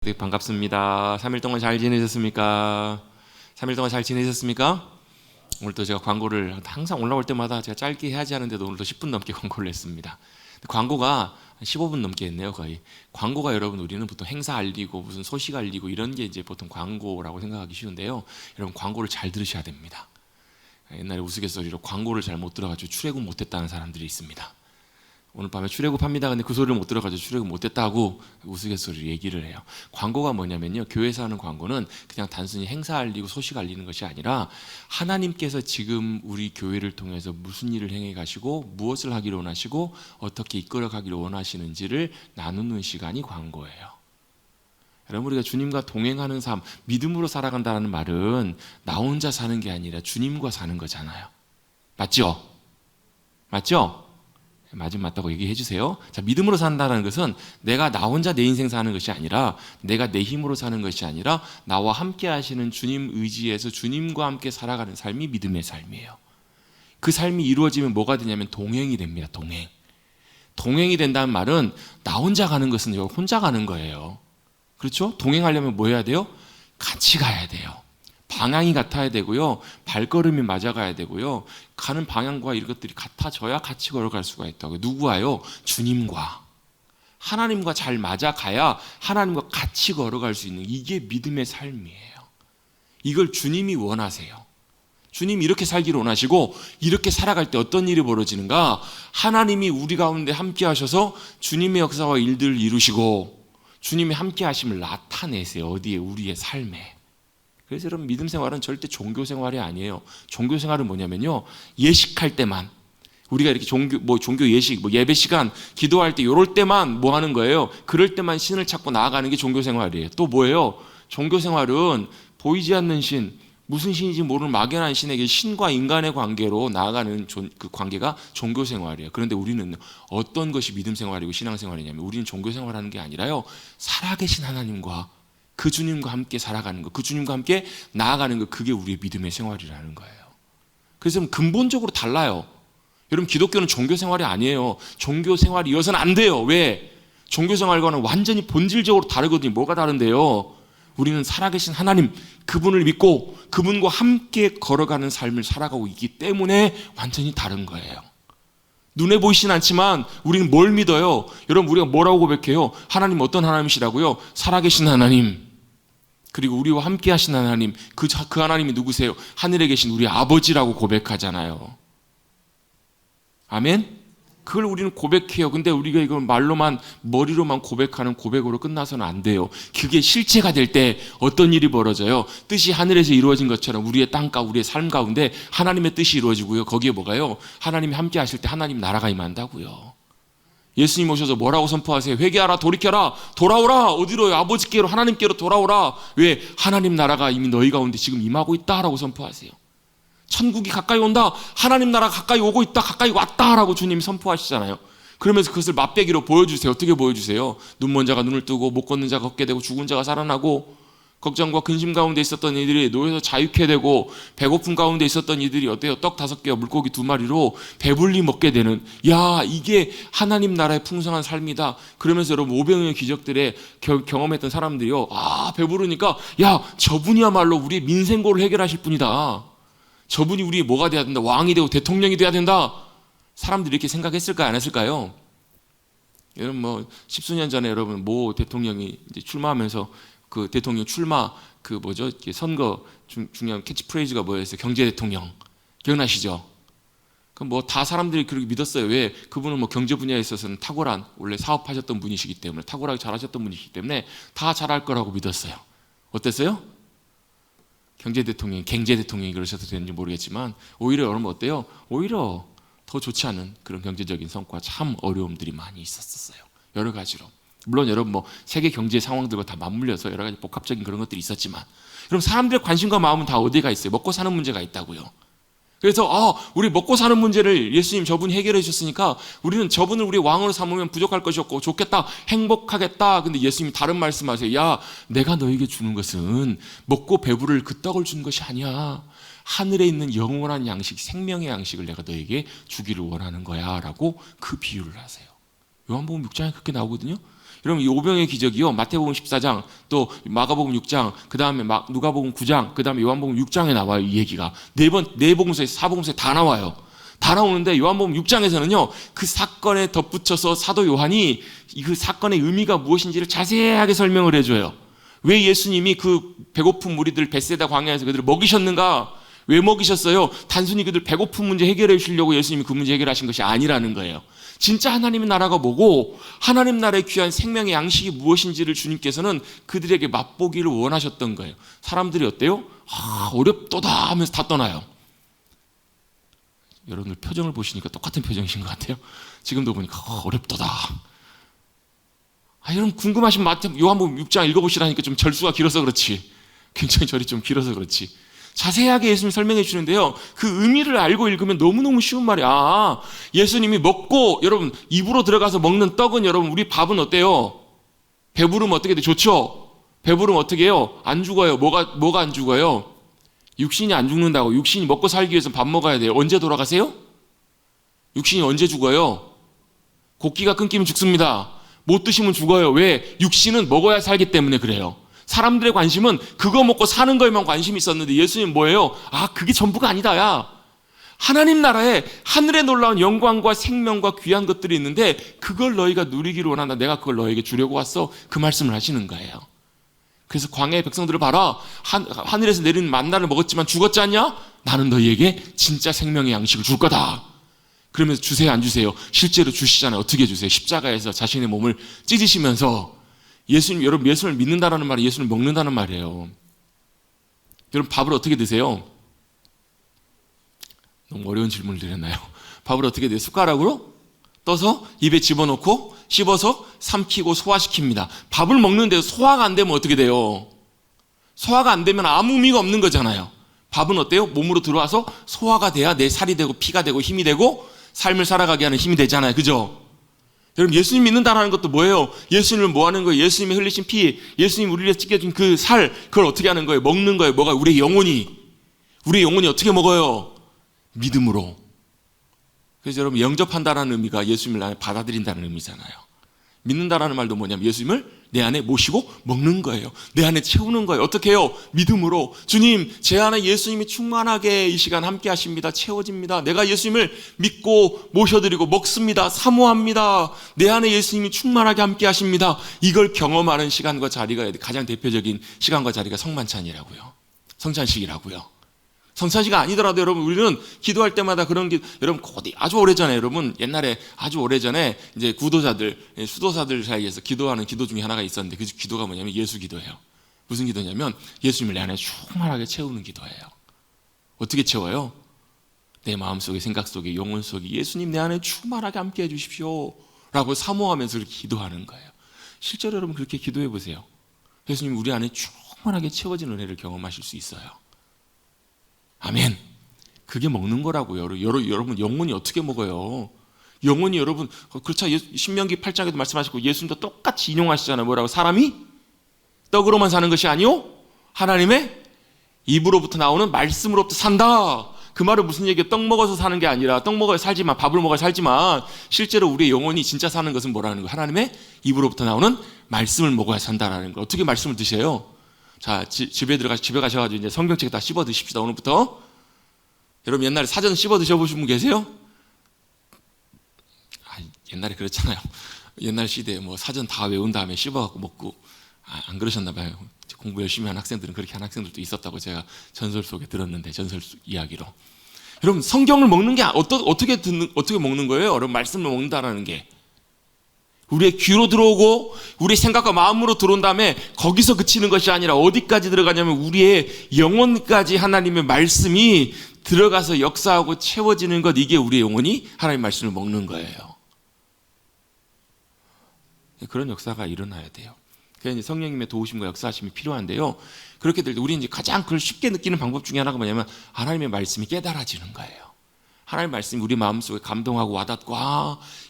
네, 반갑습니다. 3일 동안 잘 지내셨습니까? 3일 동안 잘 지내셨습니까? 오늘도 제가 광고를 항상 올라올 때마다 제가 짧게 해야지 하는데도 오늘도 10분 넘게 광고를 했습니다. 광고가 15분 넘게 했네요, 거의. 광고가 여러분 우리는 보통 행사 알리고 무슨 소식 알리고 이런 게 이제 보통 광고라고 생각하기 쉬운데요. 여러분 광고를 잘 들으셔야 됩니다. 옛날에 우스갯소리로 광고를 잘 못 들어가지고 출애굽 못했다는 사람들이 있습니다. 오늘 밤에 출애굽합니다. 근데 그 소리를 못 들어가지고 출애굽 못했다고 우스갯소리로 얘기를 해요. 광고가 뭐냐면요, 교회에서 하는 광고는 그냥 단순히 행사 알리고 소식 알리는 것이 아니라 하나님께서 지금 우리 교회를 통해서 무슨 일을 행해 가시고 무엇을 하기를 원하시고 어떻게 이끌어 가기를 원하시는지를 나누는 시간이 광고예요. 여러분, 우리가 주님과 동행하는 삶, 믿음으로 살아간다는 말은 나 혼자 사는 게 아니라 주님과 사는 거잖아요. 맞죠? 맞죠? 맞다고 얘기해 주세요. 자, 믿음으로 산다는 것은 내가 나 혼자 내 인생 사는 것이 아니라, 내가 내 힘으로 사는 것이 아니라 나와 함께 하시는 주님 의지에서 주님과 함께 살아가는 삶이 믿음의 삶이에요. 그 삶이 이루어지면 뭐가 되냐면 동행이 됩니다. 동행이 된다는 말은 나 혼자 가는 것은 혼자 가는 거예요. 그렇죠? 동행하려면 뭐 해야 돼요? 같이 가야 돼요. 방향이 같아야 되고요, 발걸음이 맞아가야 되고요, 가는 방향과 이런 것들이 같아져야 같이 걸어갈 수가 있다고요. 누구와요? 주님과, 하나님과 잘 맞아가야 하나님과 같이 걸어갈 수 있는, 이게 믿음의 삶이에요. 이걸 주님이 원하세요. 주님이 이렇게 살기를 원하시고, 이렇게 살아갈 때 어떤 일이 벌어지는가? 하나님이 우리 가운데 함께 하셔서 주님의 역사와 일들을 이루시고 주님의 함께 하심을 나타내세요. 어디에? 우리의 삶에. 그래서 여러분, 믿음 생활은 절대 종교 생활이 아니에요. 종교 생활은 뭐냐면요, 예식할 때만, 우리가 이렇게 종교 예식, 예배 시간, 기도할 때 이럴 때만 뭐 하는 거예요? 그럴 때만 신을 찾고 나아가는 게 종교 생활이에요. 또 뭐예요? 종교 생활은 보이지 않는 신, 무슨 신인지 모르는 막연한 신에게 신과 인간의 관계로 나아가는 그 관계가 종교 생활이에요. 그런데 우리는 어떤 것이 믿음 생활이고 신앙 생활이냐면, 우리는 종교 생활하는 게 아니라요, 살아계신 하나님과 그 주님과 함께 살아가는 것, 그 주님과 함께 나아가는 것, 그게 우리의 믿음의 생활이라는 거예요. 그래서 근본적으로 달라요. 여러분, 기독교는 종교 생활이 아니에요. 종교 생활이어서는 안 돼요. 왜? 종교 생활과는 완전히 본질적으로 다르거든요. 뭐가 다른데요? 우리는 살아계신 하나님, 그분을 믿고 그분과 함께 걸어가는 삶을 살아가고 있기 때문에 완전히 다른 거예요. 눈에 보이진 않지만 우리는 뭘 믿어요? 여러분, 우리가 뭐라고 고백해요? 하나님 어떤 하나님이시라고요? 살아계신 하나님, 그리고 우리와 함께 하신 하나님, 그 하나님이 누구세요? 하늘에 계신 우리 아버지라고 고백하잖아요. 아멘? 그걸 우리는 고백해요. 근데 우리가 이걸 말로만, 머리로만 고백하는 고백으로 끝나서는 안 돼요. 그게 실체가 될 때 어떤 일이 벌어져요? 뜻이 하늘에서 이루어진 것처럼 우리의 땅과 우리의 삶 가운데 하나님의 뜻이 이루어지고요, 거기에 뭐가요? 하나님이 함께 하실 때 하나님 나라가 임한다고요. 예수님 오셔서 뭐라고 선포하세요? 회개하라, 돌이켜라, 돌아오라. 어디로요? 아버지께로, 하나님께로 돌아오라. 왜? 하나님 나라가 이미 너희 가운데 지금 임하고 있다라고 선포하세요. 천국이 가까이 온다, 하나님 나라가 가까이 오고 있다, 가까이 왔다라고 주님이 선포하시잖아요. 그러면서 그것을 맛배기로 보여주세요. 어떻게 보여주세요? 눈먼 자가 눈을 뜨고, 못 걷는 자가 걷게 되고, 죽은 자가 살아나고, 걱정과 근심 가운데 있었던 이들이 노예에서 자유케 되고, 배고픔 가운데 있었던 이들이 어때요? 떡 5개와 물고기 2마리로 배불리 먹게 되는, 야, 이게 하나님 나라의 풍성한 삶이다. 그러면서 여러분, 500명의 기적들에 경험했던 사람들이요, 아, 배부르니까, 야, 저분이야말로 우리의 민생고를 해결하실 분이다. 저분이 우리 뭐가 돼야 된다? 왕이 되고 대통령이 돼야 된다. 사람들이 이렇게 생각했을까요? 안 했을까요? 여러분, 십수년 전에 여러분, 모 대통령이 이제 출마하면서, 그 대통령 출마, 선거 중요한 캐치프레이즈가 뭐였어요? 경제 대통령. 기억나시죠? 그럼 다 사람들이 그렇게 믿었어요. 왜? 그분은 경제 분야에 있어서는 탁월한, 원래 사업하셨던 분이시기 때문에, 탁월하게 잘하셨던 분이시기 때문에 다 잘할 거라고 믿었어요. 어땠어요? 경제 대통령이 그러셔도 되는지 모르겠지만, 오히려 여러분 어때요? 오히려 더 좋지 않은 그런 경제적인 성과, 참 어려움들이 많이 있었어요. 여러 가지로. 물론 여러분 세계 경제 상황들과 다 맞물려서 여러 가지 복합적인 그런 것들이 있었지만, 여러분, 사람들의 관심과 마음은 다 어디가 있어요? 먹고 사는 문제가 있다고요. 그래서 우리 먹고 사는 문제를 예수님 저분이 해결해 주셨으니까 우리는 저분을 우리 왕으로 삼으면 부족할 것이 없고 좋겠다, 행복하겠다. 근데 예수님이 다른 말씀하세요. 야, 내가 너에게 주는 것은 먹고 배부를 그 떡을 준 것이 아니야. 하늘에 있는 영원한 양식, 생명의 양식을 내가 너에게 주기를 원하는 거야 라고 그 비유를 하세요. 요한복음 6장에 그렇게 나오거든요. 여러분 이 오병의 기적이요, 마태복음 14장, 또 마가복음 6장, 그 다음에 누가복음 9장, 그 다음에 요한복음 6장에 나와요. 이 얘기가 네 복음서에, 4복음서에 다 나와요. 다 나오는데 요한복음 6장에서는요 그 사건에 덧붙여서 사도 요한이 그 사건의 의미가 무엇인지를 자세하게 설명을 해줘요. 왜 예수님이 그 배고픈 무리들 벳세다 광야에서 그들을 먹이셨는가? 왜 먹이셨어요? 단순히 그들 배고픈 문제 해결해 주시려고 예수님이 그 문제 해결하신 것이 아니라는 거예요. 진짜 하나님의 나라가 뭐고 하나님 나라의 귀한 생명의 양식이 무엇인지를 주님께서는 그들에게 맛보기를 원하셨던 거예요. 사람들이 어때요? 어렵도다 하면서 다 떠나요. 여러분들 표정을 보시니까 똑같은 표정이신 것 같아요. 지금도 보니까 어렵도다. 여러분 궁금하신 요한복음 6장 읽어보시라니까 좀 절수가 길어서 그렇지, 굉장히 절이 좀 길어서 그렇지 자세하게 예수님이 설명해 주시는데요, 그 의미를 알고 읽으면 너무너무 쉬운 말이야. 예수님이 먹고, 여러분 입으로 들어가서 먹는 떡은, 여러분 우리 밥은 어때요? 배부르면 어떻게 돼? 좋죠? 배부르면 어떻게 해요? 안 죽어요. 뭐가 안 죽어요? 육신이 안 죽는다고. 육신이 먹고 살기 위해서 밥 먹어야 돼요. 언제 돌아가세요? 육신이 언제 죽어요? 곡기가 끊기면 죽습니다. 못 드시면 죽어요. 왜? 육신은 먹어야 살기 때문에 그래요. 사람들의 관심은 그거 먹고 사는 거에만 관심이 있었는데 예수님 뭐예요? 그게 전부가 아니다. 야, 하나님 나라에 하늘에 놀라운 영광과 생명과 귀한 것들이 있는데 그걸 너희가 누리기를 원한다. 내가 그걸 너에게 주려고 왔어. 그 말씀을 하시는 거예요. 그래서 광야의 백성들을 봐라. 하늘에서 내리는 만나를 먹었지만 죽었지 않냐? 나는 너희에게 진짜 생명의 양식을 줄 거다. 그러면서 주세요 안 주세요? 실제로 주시잖아요. 어떻게 주세요? 십자가에서 자신의 몸을 찢으시면서. 여러분 예수님을 믿는다는 말이 예수님을 먹는다는 말이에요. 여러분 밥을 어떻게 드세요? 너무 어려운 질문을 드렸나요? 밥을 어떻게 드세요? 숟가락으로 떠서 입에 집어넣고 씹어서 삼키고 소화시킵니다. 밥을 먹는데 소화가 안 되면 어떻게 돼요? 소화가 안 되면 아무 의미가 없는 거잖아요. 밥은 어때요? 몸으로 들어와서 소화가 돼야 내 살이 되고 피가 되고 힘이 되고 삶을 살아가게 하는 힘이 되잖아요. 그죠? 여러분 예수님 믿는다라는 것도 뭐예요? 예수님을 뭐 하는 거예요? 예수님이 흘리신 피, 예수님 우리를 찢겨준 그 살, 그걸 어떻게 하는 거예요? 먹는 거예요. 뭐가? 우리의 영혼이 어떻게 먹어요? 믿음으로. 그래서 여러분 영접한다라는 의미가 예수님을 받아들인다는 의미잖아요. 믿는다라는 말도 뭐냐면 예수님을 내 안에 모시고 먹는 거예요. 내 안에 채우는 거예요. 어떻게 해요? 믿음으로. 주님, 제 안에 예수님이 충만하게 이 시간 함께 하십니다. 채워집니다. 내가 예수님을 믿고 모셔드리고 먹습니다. 사모합니다. 내 안에 예수님이 충만하게 함께 하십니다. 이걸 경험하는 시간과 자리가, 가장 대표적인 시간과 자리가 성만찬이라고요. 성찬식이라고요. 성찬식이 아니더라도 여러분 우리는 기도할 때마다 그런 여러분 아주 오래전에, 여러분 옛날에 아주 오래전에 이제 수도사들 사이에서 기도하는 기도 중에 하나가 있었는데 그 기도가 뭐냐면 예수 기도예요. 무슨 기도냐면 예수님을 내 안에 충만하게 채우는 기도예요. 어떻게 채워요? 내 마음속에, 생각 속에, 영혼 속에 예수님 내 안에 충만하게 함께 해주십시오 라고 사모하면서 기도하는 거예요. 실제로 여러분 그렇게 기도해 보세요. 예수님 우리 안에 충만하게 채워진 은혜를 경험하실 수 있어요. 아멘. 그게 먹는 거라고요. 여러분 영혼이 어떻게 먹어요? 영혼이, 여러분 그렇죠. 신명기 8장에도 말씀하셨고 예수님도 똑같이 인용하시잖아요. 뭐라고? 사람이 떡으로만 사는 것이 아니요 하나님의 입으로부터 나오는 말씀으로부터 산다. 그 말은 무슨 얘기예요? 떡 먹어서 사는 게 아니라 떡 먹어야 살지만, 밥을 먹어야 살지만 실제로 우리의 영혼이 진짜 사는 것은 뭐라는 거예요? 하나님의 입으로부터 나오는 말씀을 먹어야 산다라는 거예요. 어떻게 말씀을 드셔요? 자, 집에 가셔가지고 이제 성경책 다 씹어 드십시다. 오늘부터. 여러분 옛날에 사전 씹어 드셔보신 분 계세요? 옛날에 그랬잖아요. 옛날 시대에 뭐 사전 다 외운 다음에 씹어갖고 먹고. 안 그러셨나 봐요. 공부 열심히 한 학생들은 그렇게 한 학생들도 있었다고 제가 전설 속에 들었는데, 전설 이야기로. 여러분 성경을 먹는 게 어떻게 먹는 거예요? 여러분 말씀을 먹는다라는 게. 우리의 귀로 들어오고 우리의 생각과 마음으로 들어온 다음에 거기서 그치는 것이 아니라 어디까지 들어가냐면 우리의 영혼까지 하나님의 말씀이 들어가서 역사하고 채워지는 것, 이게 우리의 영혼이 하나님의 말씀을 먹는 거예요. 그런 역사가 일어나야 돼요. 그래서 성령님의 도우심과 역사하심이 필요한데요. 그렇게 될 때 우리는 이제 가장 그걸 쉽게 느끼는 방법 중에 하나가 뭐냐면 하나님의 말씀이 깨달아지는 거예요. 하나님 말씀이 우리 마음속에 감동하고 와닿고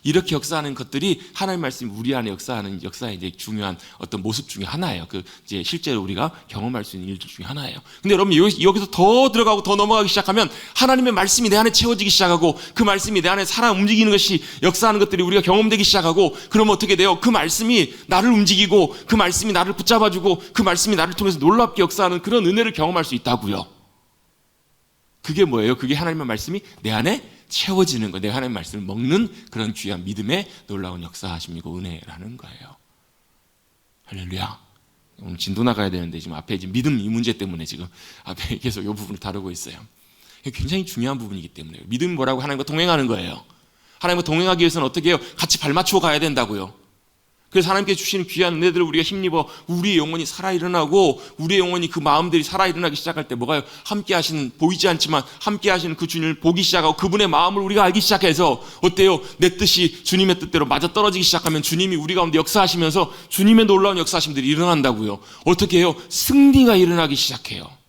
이렇게 역사하는 것들이 하나님 말씀이 우리 안에 역사하는 역사의 이제 중요한 어떤 모습 중에 하나예요. 그 이제 실제로 우리가 경험할 수 있는 일들 중에 하나예요. 근데 여러분 여기서 더 들어가고 더 넘어가기 시작하면 하나님의 말씀이 내 안에 채워지기 시작하고 그 말씀이 내 안에 살아 움직이는 것이 역사하는 것들이 우리가 경험되기 시작하고 그러면 어떻게 돼요? 그 말씀이 나를 움직이고 그 말씀이 나를 붙잡아주고 그 말씀이 나를 통해서 놀랍게 역사하는 그런 은혜를 경험할 수 있다고요. 그게 뭐예요? 그게 하나님의 말씀이 내 안에 채워지는 거, 내가 하나님의 말씀을 먹는 그런 귀한 믿음의 놀라운 역사하심이고 은혜라는 거예요. 할렐루야. 오늘 진도 나가야 되는데 지금 앞에 지금 믿음 이 문제 때문에 지금 앞에 계속 이 부분을 다루고 있어요. 이게 굉장히 중요한 부분이기 때문에 믿음이 뭐라고? 하나님과 동행하는 거예요. 하나님과 동행하기 위해서는 어떻게 해요? 같이 발맞추어 가야 된다고요. 그래서 하나님께 주시는 귀한 은혜들을 우리가 힘입어 우리의 영혼이 살아 일어나고 우리의 영혼이 그 마음들이 살아 일어나기 시작할 때 뭐가요? 함께 하시는, 보이지 않지만 함께 하시는 그 주님을 보기 시작하고 그분의 마음을 우리가 알기 시작해서 어때요? 내 뜻이 주님의 뜻대로 맞아떨어지기 시작하면 주님이 우리 가운데 역사하시면서 주님의 놀라운 역사하심들이 일어난다고요. 어떻게 해요? 승리가 일어나기 시작해요.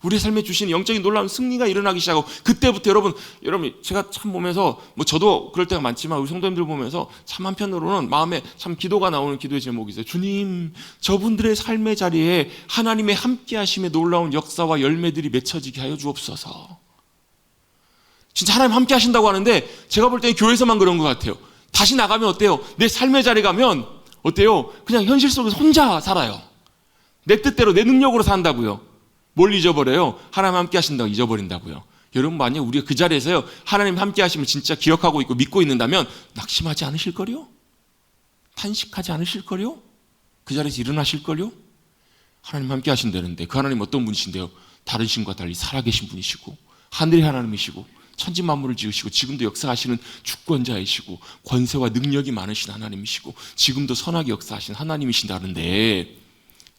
우리 삶에 주시는 영적인 놀라운 승리가 일어나기 시작하고 그때부터 여러분 제가 참 보면서 저도 그럴 때가 많지만 우리 성도님들 보면서 참 한편으로는 마음에 참 기도가 나오는 기도의 제목이 있어요. 주님, 저분들의 삶의 자리에 하나님의 함께 하심의 놀라운 역사와 열매들이 맺혀지게 하여 주옵소서. 진짜 하나님 함께 하신다고 하는데 제가 볼 때는 교회에서만 그런 것 같아요. 다시 나가면 어때요? 내 삶의 자리 가면 어때요? 그냥 현실 속에서 혼자 살아요. 내 뜻대로 내 능력으로 산다고요. 뭘 잊어버려요? 하나님 함께 하신다고 잊어버린다고요. 여러분 만약 우리가 그 자리에서요 하나님 함께 하심을 진짜 기억하고 있고 믿고 있는다면 낙심하지 않으실걸요? 탄식하지 않으실걸요? 그 자리에서 일어나실걸요? 하나님 함께 하신다는데 그 하나님 어떤 분이신데요? 다른 신과 달리 살아계신 분이시고 하늘의 하나님이시고 천지 만물을 지으시고 지금도 역사하시는 주권자이시고 권세와 능력이 많으신 하나님이시고 지금도 선하게 역사하시는 하나님이신다는데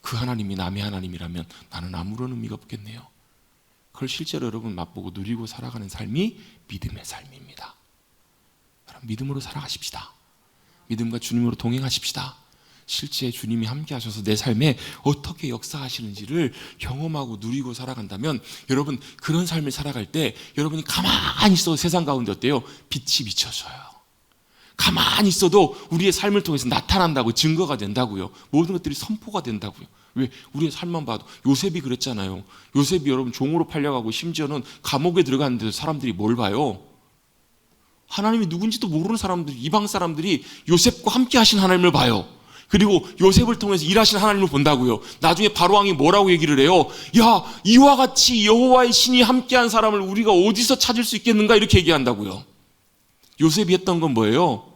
그 하나님이 남의 하나님이라면 나는 아무런 의미가 없겠네요. 그걸 실제로 여러분 맛보고 누리고 살아가는 삶이 믿음의 삶입니다. 여러분 믿음으로 살아가십시다. 믿음과 주님으로 동행하십시다. 실제 주님이 함께 하셔서 내 삶에 어떻게 역사하시는지를 경험하고 누리고 살아간다면 여러분 그런 삶을 살아갈 때 여러분이 가만히 있어도 세상 가운데 어때요? 빛이 비춰져요. 가만히 있어도 우리의 삶을 통해서 나타난다고 증거가 된다고요. 모든 것들이 선포가 된다고요. 왜? 우리의 삶만 봐도 요셉이 그랬잖아요. 요셉이 여러분 종으로 팔려가고 심지어는 감옥에 들어갔는데도 사람들이 뭘 봐요? 하나님이 누군지도 모르는 사람들, 이방 사람들이 요셉과 함께 하신 하나님을 봐요. 그리고 요셉을 통해서 일하신 하나님을 본다고요. 나중에 바로왕이 뭐라고 얘기를 해요? 야, 이와 같이 여호와의 신이 함께한 사람을 우리가 어디서 찾을 수 있겠는가? 이렇게 얘기한다고요. 요셉이 했던 건 뭐예요?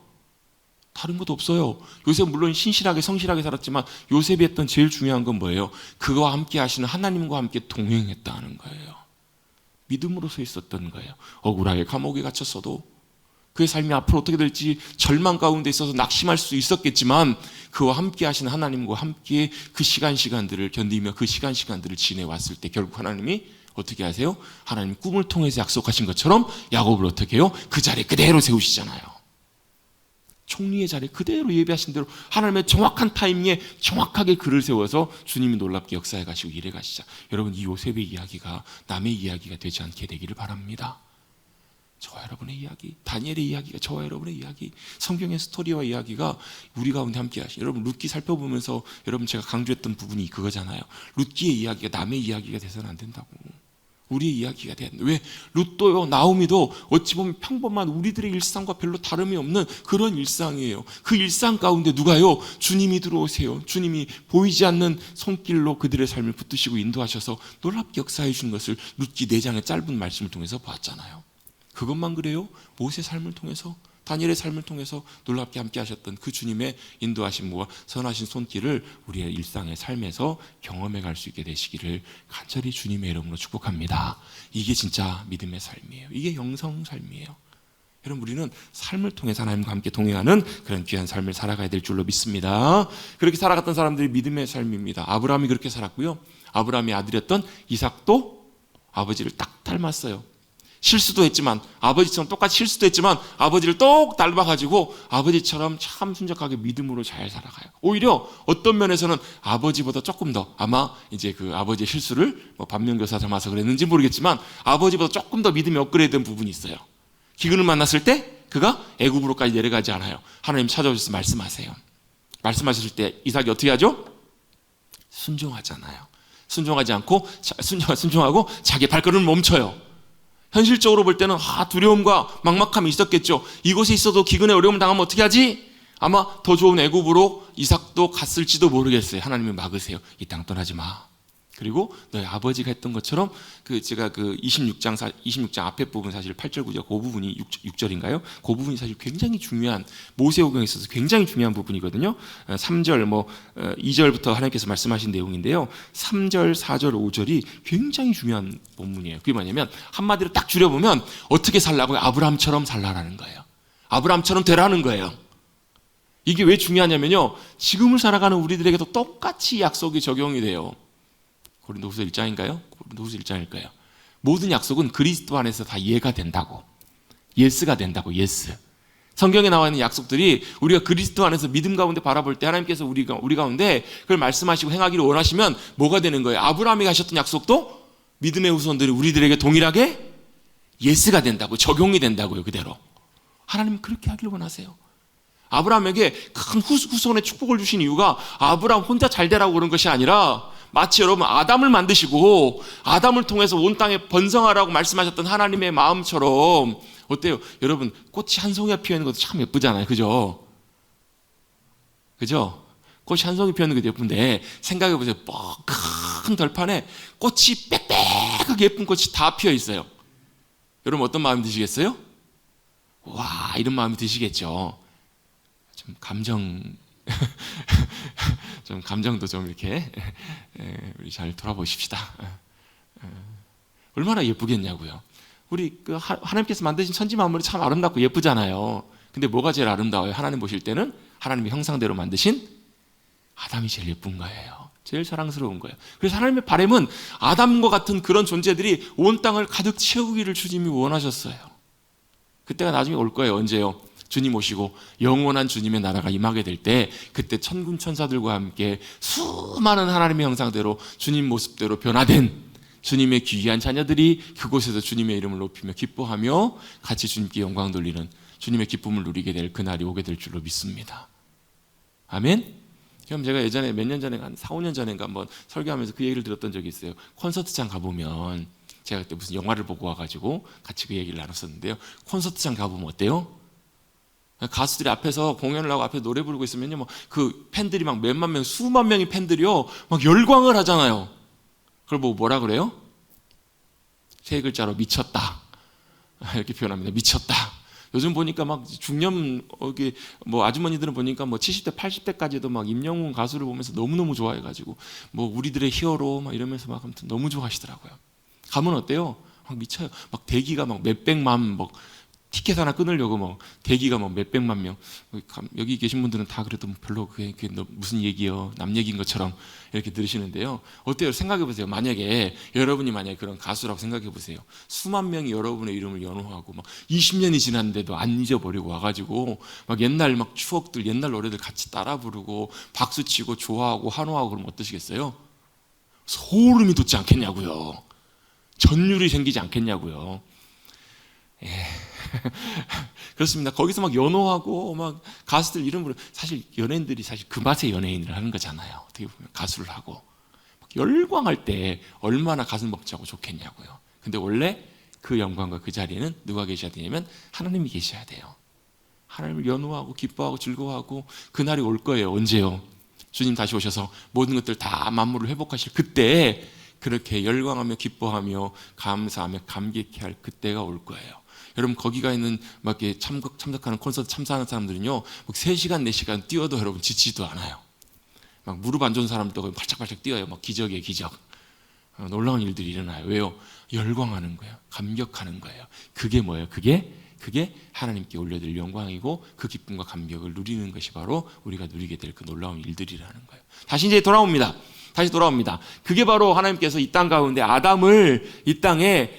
다른 것도 없어요. 요셉 물론 신실하게 성실하게 살았지만 요셉이 했던 제일 중요한 건 뭐예요? 그와 함께 하시는 하나님과 함께 동행했다는 거예요. 믿음으로 서 있었던 거예요. 억울하게 감옥에 갇혔어도 그의 삶이 앞으로 어떻게 될지 절망 가운데 있어서 낙심할 수 있었겠지만 그와 함께 하시는 하나님과 함께 그 시간들을 견디며 그 시간들을 지내왔을 때 결국 하나님이 어떻게 하세요? 하나님 꿈을 통해서 약속하신 것처럼 야곱을 어떻게 해요? 그 자리에 그대로 세우시잖아요. 총리의 자리에 그대로 예배하신 대로 하나님의 정확한 타이밍에 정확하게 그를 세워서 주님이 놀랍게 역사해 가시고 일해 가시자. 여러분 이 요셉의 이야기가 남의 이야기가 되지 않게 되기를 바랍니다. 저와 여러분의 이야기, 다니엘의 이야기가 저와 여러분의 이야기, 성경의 스토리와 이야기가 우리 가운데 함께 하시. 여러분 룻기 살펴보면서 여러분 제가 강조했던 부분이 그거잖아요. 룻기의 이야기가 남의 이야기가 돼서는 안 된다고. 우리의 이야기가 돼야 된다. 왜? 룻도요, 나오미도 어찌 보면 평범한 우리들의 일상과 별로 다름이 없는 그런 일상이에요. 그 일상 가운데 누가요? 주님이 들어오세요. 주님이 보이지 않는 손길로 그들의 삶을 붙드시고 인도하셔서 놀랍게 역사해 주신 것을 룻기 4장의 짧은 말씀을 통해서 보았잖아요. 그것만 그래요? 모세의 삶을 통해서, 다니엘의 삶을 통해서 놀랍게 함께 하셨던 그 주님의 인도하심과 선하신 손길을 우리의 일상의 삶에서 경험해 갈 수 있게 되시기를 간절히 주님의 이름으로 축복합니다. 이게 진짜 믿음의 삶이에요. 이게 영성 삶이에요. 여러분 우리는 삶을 통해서 하나님과 함께 동행하는 그런 귀한 삶을 살아가야 될 줄로 믿습니다. 그렇게 살아갔던 사람들이 믿음의 삶입니다. 아브라함이 그렇게 살았고요. 아브라함의 아들이었던 이삭도 아버지를 딱 닮았어요. 실수도 했지만 아버지처럼 똑같이 실수도 했지만 아버지를 똑 닮아가지고 아버지처럼 참 순적하게 믿음으로 잘 살아가요. 오히려 어떤 면에서는 아버지보다 조금 더 아마 이제 그 아버지의 실수를 뭐 반면교사 닮아서 그랬는지 모르겠지만 아버지보다 조금 더 믿음이 업그레이드된 부분이 있어요. 기근을 만났을 때 그가 애굽으로까지 내려가지 않아요. 하나님 찾아오셔서 말씀하세요. 말씀하실 때 이삭이 어떻게 하죠? 순종하잖아요. 순종하지 않고 순종하고 자기 발걸음을 멈춰요. 현실적으로 볼 때는 두려움과 막막함이 있었겠죠. 이곳에 있어도 기근에 어려움을 당하면 어떻게 하지? 아마 더 좋은 애굽으로 이삭도 갔을지도 모르겠어요. 하나님이 막으세요. 이 땅 떠나지 마. 그리고 너희 아버지가 했던 것처럼 제가 26장 앞에 부분 사실 8절 9절 그 부분이 6절인가요? 그 부분이 사실 굉장히 중요한 모세오경에 있어서 굉장히 중요한 부분이거든요. 3절 2절부터 하나님께서 말씀하신 내용인데요. 3절, 4절, 5절이 굉장히 중요한 본문이에요. 그게 뭐냐면 한마디로 딱 줄여보면 어떻게 살라고요? 아브라함처럼 살라라는 거예요. 아브라함처럼 되라는 거예요. 이게 왜 중요하냐면요. 지금을 살아가는 우리들에게도 똑같이 약속이 적용이 돼요. 고린도후서 1장인가요? 고린도후서 1장일 거예요. 모든 약속은 그리스도 안에서 다 이해가 된다고. 예스가 된다고. 예스. 성경에 나와 있는 약속들이 우리가 그리스도 안에서 믿음 가운데 바라볼 때 하나님께서 우리 가운데 그걸 말씀하시고 행하기를 원하시면 뭐가 되는 거예요? 아브라함이 가셨던 약속도 믿음의 후손들이 우리들에게 동일하게 예스가 된다고. 적용이 된다고요. 그대로. 하나님은 그렇게 하기를 원하세요. 아브라함에게 큰 후손의 축복을 주신 이유가 아브라함 혼자 잘 되라고 그런 것이 아니라 마치 여러분 아담을 만드시고 아담을 통해서 온 땅에 번성하라고 말씀하셨던 하나님의 마음처럼 어때요? 여러분 꽃이 한 송이가 피어있는 것도 참 예쁘잖아요. 그죠? 그죠? 꽃이 한 송이 피어있는 것도 예쁜데 생각해보세요. 큰 들판에 꽃이 빽빽하게 예쁜 꽃이 다 피어있어요. 여러분 어떤 마음이 드시겠어요? 와 이런 마음이 드시겠죠. 좀 감정도 좀 이렇게 우리 잘 돌아보십시다. 얼마나 예쁘겠냐고요. 우리 하나님께서 만드신 천지 만물이 참 아름답고 예쁘잖아요. 근데 뭐가 제일 아름다워요? 하나님 보실 때는 하나님의 형상대로 만드신 아담이 제일 예쁜 거예요. 제일 사랑스러운 거예요. 그래서 하나님의 바람은 아담과 같은 그런 존재들이 온 땅을 가득 채우기를 주님이 원하셨어요. 그때가 나중에 올 거예요. 언제요? 주님 오시고 영원한 주님의 나라가 임하게 될 때 그때 천군 천사들과 함께 수많은 하나님의 형상대로 주님 모습대로 변화된 주님의 귀한 자녀들이 그곳에서 주님의 이름을 높이며 기뻐하며 같이 주님께 영광 돌리는 주님의 기쁨을 누리게 될 그날이 오게 될 줄로 믿습니다. 아멘? 그럼 제가 예전에 몇 년 전에 한 4, 5년 전인가 한번 설교하면서 그 얘기를 들었던 적이 있어요. 콘서트장 가보면 제가 그때 무슨 영화를 보고 와가지고 같이 그 얘기를 나눴었는데요. 콘서트장 가보면 어때요? 가수들이 앞에서 공연을 하고 앞에서 노래 부르고 있으면요, 그 팬들이 막 몇만 명, 수만 명의 팬들이요, 막 열광을 하잖아요. 그걸 보고 뭐라 그래요? 세 글자로 미쳤다. 이렇게 표현합니다. 미쳤다. 요즘 보니까 막 중년, 아주머니들은 보니까 70대, 80대까지도 막 임영웅 가수를 보면서 너무너무 좋아해가지고, 우리들의 히어로, 이러면서 아무튼 너무 좋아하시더라고요. 가면 어때요? 막 미쳐요. 막 대기가 막 몇백만, 티켓 하나 끊으려고 대기가 몇백만 명. 여기 계신 분들은 다 그래도 별로 그게 무슨 얘기요? 남 얘기인 것처럼 이렇게 들으시는데요. 어때요? 생각해 보세요. 만약에 여러분이 그런 가수라고 생각해 보세요. 수만 명이 여러분의 이름을 연호하고 20년이 지났는데도 안 잊어버리고 와가지고 옛날 추억들, 옛날 노래들 같이 따라 부르고 박수 치고 좋아하고 환호하고 그러면 어떠시겠어요? 소름이 돋지 않겠냐고요. 전율이 생기지 않겠냐고요. 예. 그렇습니다. 거기서 연호하고 가수들 이름 부르고 사실 연예인들이 사실 그 맛의 연예인을 하는 거잖아요. 어떻게 보면 가수를 하고 열광할 때 얼마나 가슴 벅차고 좋겠냐고요. 근데 원래 그 영광과 그 자리에는 누가 계셔야 되냐면 하나님이 계셔야 돼요. 하나님을 연호하고 기뻐하고 즐거워하고 그날이 올 거예요. 언제요? 주님 다시 오셔서 모든 것들 다 만물을 회복하실 그때 그렇게 열광하며 기뻐하며 감사하며 감격해 할 그때가 올 거예요. 여러분 거기가 있는 참석하는 콘서트 참사하는 사람들은요 3시간 4시간 뛰어도 여러분 지치지도 않아요. 무릎 안 좋은 사람도 발짝발짝 뛰어요. 기적이에요. 기적. 놀라운 일들이 일어나요. 왜요? 열광하는 거예요. 감격하는 거예요. 그게 뭐예요? 그게 하나님께 올려드릴 영광이고 그 기쁨과 감격을 누리는 것이 바로 우리가 누리게 될 그 놀라운 일들이라는 거예요. 다시 이제 돌아옵니다. 다시 돌아옵니다. 그게 바로 하나님께서 이 땅 가운데 아담을 이 땅에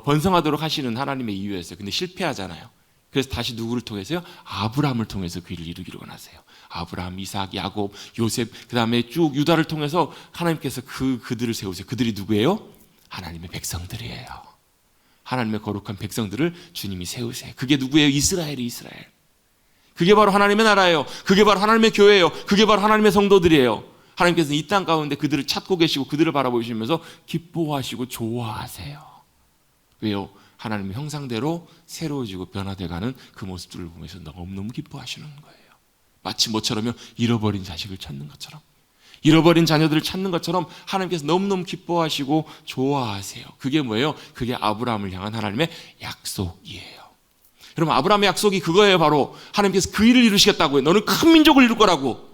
번성하도록 하시는 하나님의 이유였어요. 근데 실패하잖아요. 그래서 다시 누구를 통해서요? 아브라함을 통해서 그 일을 이루기로 원하세요. 아브라함, 이삭, 야곱, 요셉, 그 다음에 쭉 유다를 통해서 하나님께서 그들을 세우세요. 그들이 누구예요? 하나님의 백성들이에요. 하나님의 거룩한 백성들을 주님이 세우세요. 그게 누구예요? 이스라엘. 그게 바로 하나님의 나라예요. 그게 바로 하나님의 교회예요. 그게 바로 하나님의 성도들이에요. 하나님께서 이 땅 가운데 그들을 찾고 계시고 그들을 바라보시면서 기뻐하시고 좋아하세요. 왜요? 하나님의 형상대로 새로워지고 변화돼가는 그 모습들을 보면서 너무너무 기뻐하시는 거예요. 마치 뭐처럼요? 잃어버린 자식을 찾는 것처럼, 잃어버린 자녀들을 찾는 것처럼 하나님께서 너무너무 기뻐하시고 좋아하세요. 그게 뭐예요? 그게 아브라함을 향한 하나님의 약속이에요. 여러분, 아브라함의 약속이 그거예요. 바로 하나님께서 그 일을 이루시겠다고요. 너는 큰 민족을 이룰 거라고.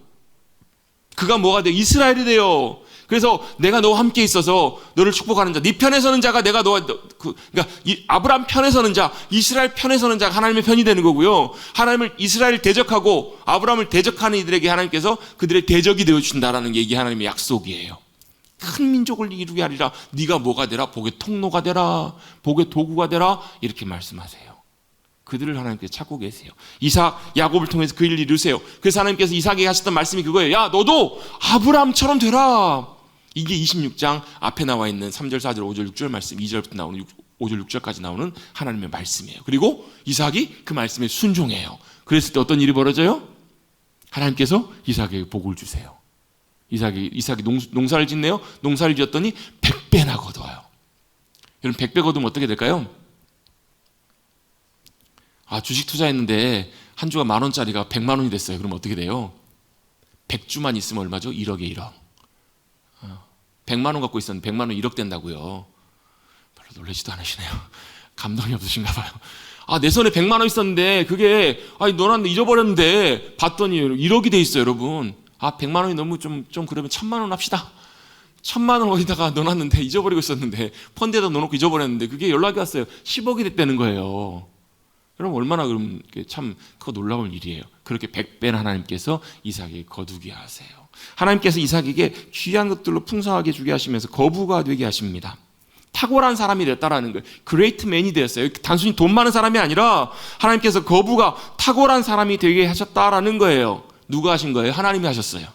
그가 뭐가 돼요? 이스라엘이 돼요. 그래서 내가 너와 함께 있어서 너를 축복하는 자, 네 편에 서는 자가 내가 그러니까 아브라함 편에 서는 자, 이스라엘 편에 서는 자가 하나님의 편이 되는 거고요. 하나님을 이스라엘을 대적하고 아브라함을 대적하는 이들에게 하나님께서 그들의 대적이 되어 주신다라는 게 이게 하나님의 약속이에요. 큰 민족을 이루게 하리라. 네가 뭐가 되라? 복의 통로가 되라. 복의 도구가 되라. 이렇게 말씀하세요. 그들을 하나님께서 찾고 계세요. 이삭, 야곱을 통해서 그 일을 이루세요. 그래서 하나님께서 이삭에게 하셨던 말씀이 그거예요. 야, 너도 아브라함처럼 되라. 이게 26장 앞에 나와 있는 3절, 4절, 5절, 6절 말씀, 2절부터 나오는 5절, 6절까지 나오는 하나님의 말씀이에요. 그리고 이삭이 그 말씀에 순종해요. 그랬을 때 어떤 일이 벌어져요? 하나님께서 이삭에게 복을 주세요. 이삭이 농사를 짓네요. 농사를 지었더니 100배나 거둬요. 여러분, 100배 거두면 어떻게 될까요? 주식 투자했는데 한 주가 10,000원짜리가 100만 원이 됐어요. 그럼 어떻게 돼요? 100주만 있으면 얼마죠? 1억에 1억. 100만 원 갖고 있었는데 100만 원 1억 된다고요. 별로 놀라지도 않으시네요. 감동이 없으신가 봐요. 내 손에 100만 원 있었는데 그게 너는 잊어버렸는데 봤더니 1억이 돼 있어요, 여러분. 100만 원이 너무 좀 그러면 1,000만 원 합시다. 1,000만 원 어디다가 넣어놨는데 잊어버리고 있었는데 펀드에다 넣어놓고 잊어버렸는데 그게 연락이 왔어요. 10억이 됐다는 거예요. 여러분, 얼마나 그럼 참 그거 놀라운 일이에요. 그렇게 100배는 하나님께서 이삭에게 거두게 하세요. 하나님께서 이삭에게 귀한 것들로 풍성하게 주게 하시면서 거부가 되게 하십니다. 탁월한 사람이 됐다라는 거예요. 그레이트 맨이 되었어요. 단순히 돈 많은 사람이 아니라 하나님께서 거부가 탁월한 사람이 되게 하셨다라는 거예요. 누가 하신 거예요? 하나님이 하셨어요.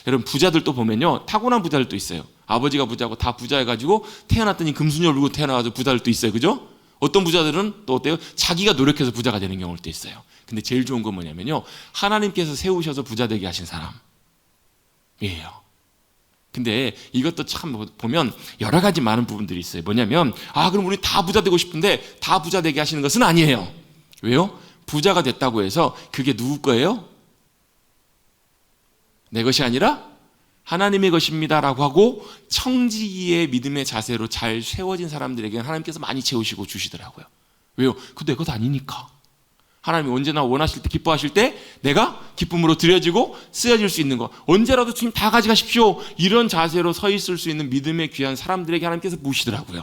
여러분, 부자들도 보면요, 타고난 부자들도 있어요. 아버지가 부자고 다 부자해가지고 태어났더니 금수저 울고 태어나가지고 부자들도 있어요. 그죠? 어떤 부자들은 또 어때요? 자기가 노력해서 부자가 되는 경우도 있어요. 근데 제일 좋은 건 뭐냐면요, 하나님께서 세우셔서 부자 되게 하신 사람이에요. 근데 이것도 참 보면 여러 가지 많은 부분들이 있어요. 뭐냐면 그럼 우리 다 부자 되고 싶은데 다 부자 되게 하시는 것은 아니에요. 왜요? 부자가 됐다고 해서 그게 누구 거예요? 내 것이 아니라 하나님의 것입니다라고 하고 청지기의 믿음의 자세로 잘 세워진 사람들에게는 하나님께서 많이 채우시고 주시더라고요. 왜요? 그거 내 것 아니니까. 하나님이 언제나 원하실 때, 기뻐하실 때 내가 기쁨으로 드려지고 쓰여질 수 있는 거, 언제라도 주님 다 가져가십시오, 이런 자세로 서 있을 수 있는 믿음의 귀한 사람들에게 하나님께서 부으시더라고요.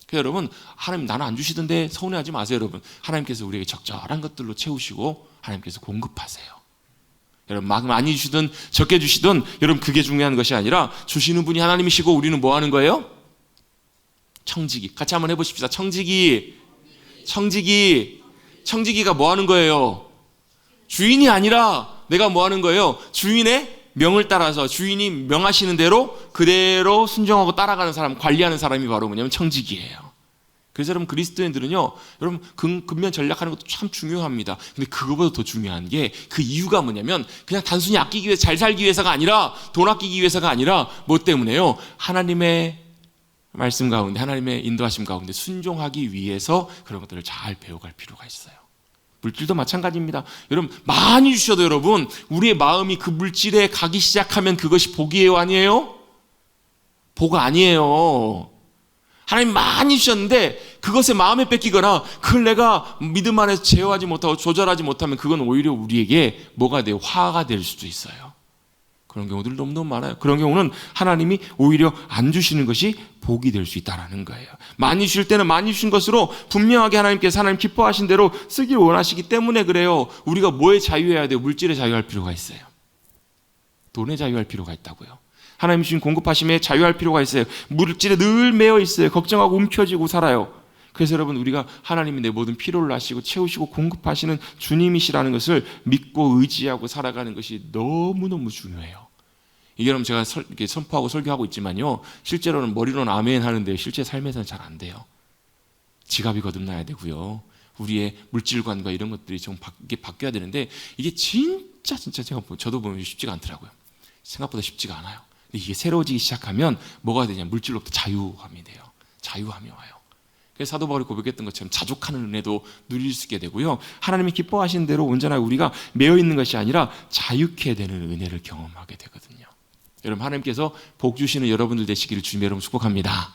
그래서 여러분, 하나님 나는 안 주시던데 서운해하지 마세요. 여러분, 하나님께서 우리에게 적절한 것들로 채우시고 하나님께서 공급하세요. 여러분, 많이 주시든 적게 주시든 여러분, 그게 중요한 것이 아니라 주시는 분이 하나님이시고 우리는 뭐 하는 거예요? 청지기. 같이 한번 해보십시다. 청지기가 뭐 하는 거예요? 주인이 아니라 내가 뭐 하는 거예요? 주인의 명을 따라서 주인이 명하시는 대로 그대로 순종하고 따라가는 사람, 관리하는 사람이 바로 뭐냐면 청지기예요. 그래서 여러분, 그리스도인들은요, 여러분 근면 전략하는 것도 참 중요합니다. 근데 그거보다 더 중요한 게 그 이유가 뭐냐면 그냥 단순히 아끼기 위해서, 잘 살기 위해서가 아니라, 돈 아끼기 위해서가 아니라 뭐 때문에요? 하나님의 말씀 가운데, 하나님의 인도하심 가운데 순종하기 위해서 그런 것들을 잘 배워갈 필요가 있어요. 물질도 마찬가지입니다. 여러분, 많이 주셔도 여러분, 우리의 마음이 그 물질에 가기 시작하면 그것이 복이에요, 아니에요? 복 아니에요. 하나님 많이 주셨는데 그것에 마음에 뺏기거나 그걸 내가 믿음 안에서 제어하지 못하고 조절하지 못하면 그건 오히려 우리에게 뭐가 돼요? 화가 될 수도 있어요. 그런 경우들 너무너무 많아요. 그런 경우는 하나님이 오히려 안 주시는 것이 복이 될 수 있다는 거예요. 많이 주실 때는 많이 주신 것으로 분명하게 하나님께서 하나님 기뻐하신 대로 쓰길 원하시기 때문에 그래요. 우리가 뭐에 자유해야 돼요? 물질에 자유할 필요가 있어요. 돈에 자유할 필요가 있다고요. 하나님 주신 공급하심에 자유할 필요가 있어요. 물질에 늘 매여 있어요. 걱정하고 움켜쥐고 살아요. 그래서 여러분, 우리가 하나님이 내 모든 필요를 아시고 채우시고 공급하시는 주님이시라는 것을 믿고 의지하고 살아가는 것이 너무너무 중요해요. 이게 여러분, 제가 이렇게 선포하고 설교하고 있지만요, 실제로는 머리로는 아멘 하는데 실제 삶에서는 잘 안 돼요. 지갑이 거듭나야 되고요, 우리의 물질관과 이런 것들이 좀 바뀌어야 되는데, 이게 진짜 저도 보면 쉽지가 않더라고요. 생각보다 쉽지가 않아요. 근데 이게 새로워지기 시작하면 뭐가 되냐, 물질로부터 자유함이 돼요. 자유함이 와요. 그래서 사도 바울이 고백했던 것처럼 자족하는 은혜도 누릴 수 있게 되고요, 하나님이 기뻐하시는 대로 온전하게 우리가 매여 있는 것이 아니라 자유케 되는 은혜를 경험하게 되거든요. 여러분, 하나님께서 복 주시는 여러분들 되시기를 주님의 이름으로 축복합니다.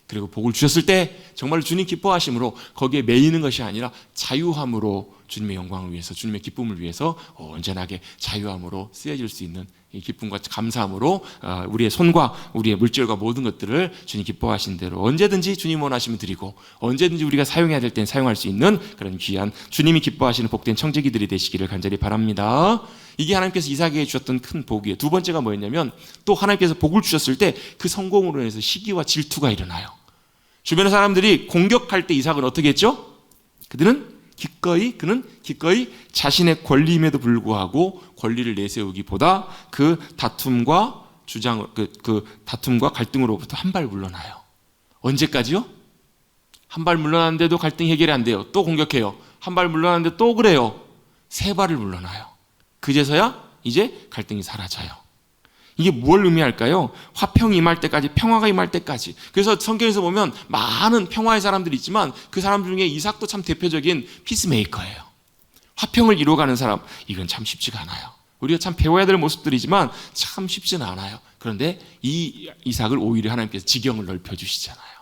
그리고 복을 주셨을 때 정말 주님 기뻐하심으로 거기에 매이는 것이 아니라 자유함으로 주님의 영광을 위해서, 주님의 기쁨을 위해서 온전하게 자유함으로 쓰여질 수 있는 이 기쁨과 감사함으로 우리의 손과 우리의 물질과 모든 것들을 주님 기뻐하신 대로 언제든지 주님 원하시면 드리고, 언제든지 우리가 사용해야 될 땐 사용할 수 있는 그런 귀한 주님이 기뻐하시는 복된 청지기들이 되시기를 간절히 바랍니다. 이게 하나님께서 이삭에게 주셨던 큰 복이에요. 두 번째가 뭐였냐면, 또 하나님께서 복을 주셨을 때 그 성공으로 인해서 시기와 질투가 일어나요. 주변의 사람들이 공격할 때 이삭은 어떻게 했죠? 그는 기꺼이 자신의 권리임에도 불구하고 권리를 내세우기보다 그 다툼과 다툼과 갈등으로부터 한 발 물러나요. 언제까지요? 한 발 물러나는데도 갈등이 해결이 안 돼요. 또 공격해요. 한 발 물러나는데 또 그래요. 세 발을 물러나요. 그제서야 이제 갈등이 사라져요. 이게 뭘 의미할까요? 화평이 임할 때까지, 평화가 임할 때까지. 그래서 성경에서 보면 많은 평화의 사람들이 있지만 그 사람 중에 이삭도 참 대표적인 피스메이커예요. 화평을 이루어가는 사람, 이건 참 쉽지가 않아요. 우리가 참 배워야 될 모습들이지만 참 쉽지는 않아요. 그런데 이 이삭을 오히려 하나님께서 지경을 넓혀주시잖아요.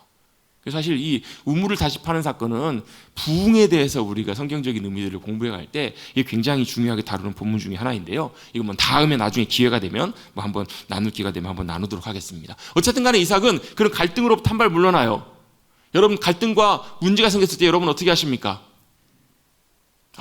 그래서 사실 이 우물을 다시 파는 사건은 부흥에 대해서 우리가 성경적인 의미들을 공부해 갈 때 이게 굉장히 중요하게 다루는 본문 중에 하나인데요, 이건 뭐 다음에 나중에 기회가 되면 뭐 한번 나눌 기회가 되면 한번 나누도록 하겠습니다. 어쨌든 간에 이삭은 그런 갈등으로부터 한 발 물러나요. 여러분, 갈등과 문제가 생겼을 때 여러분 어떻게 하십니까?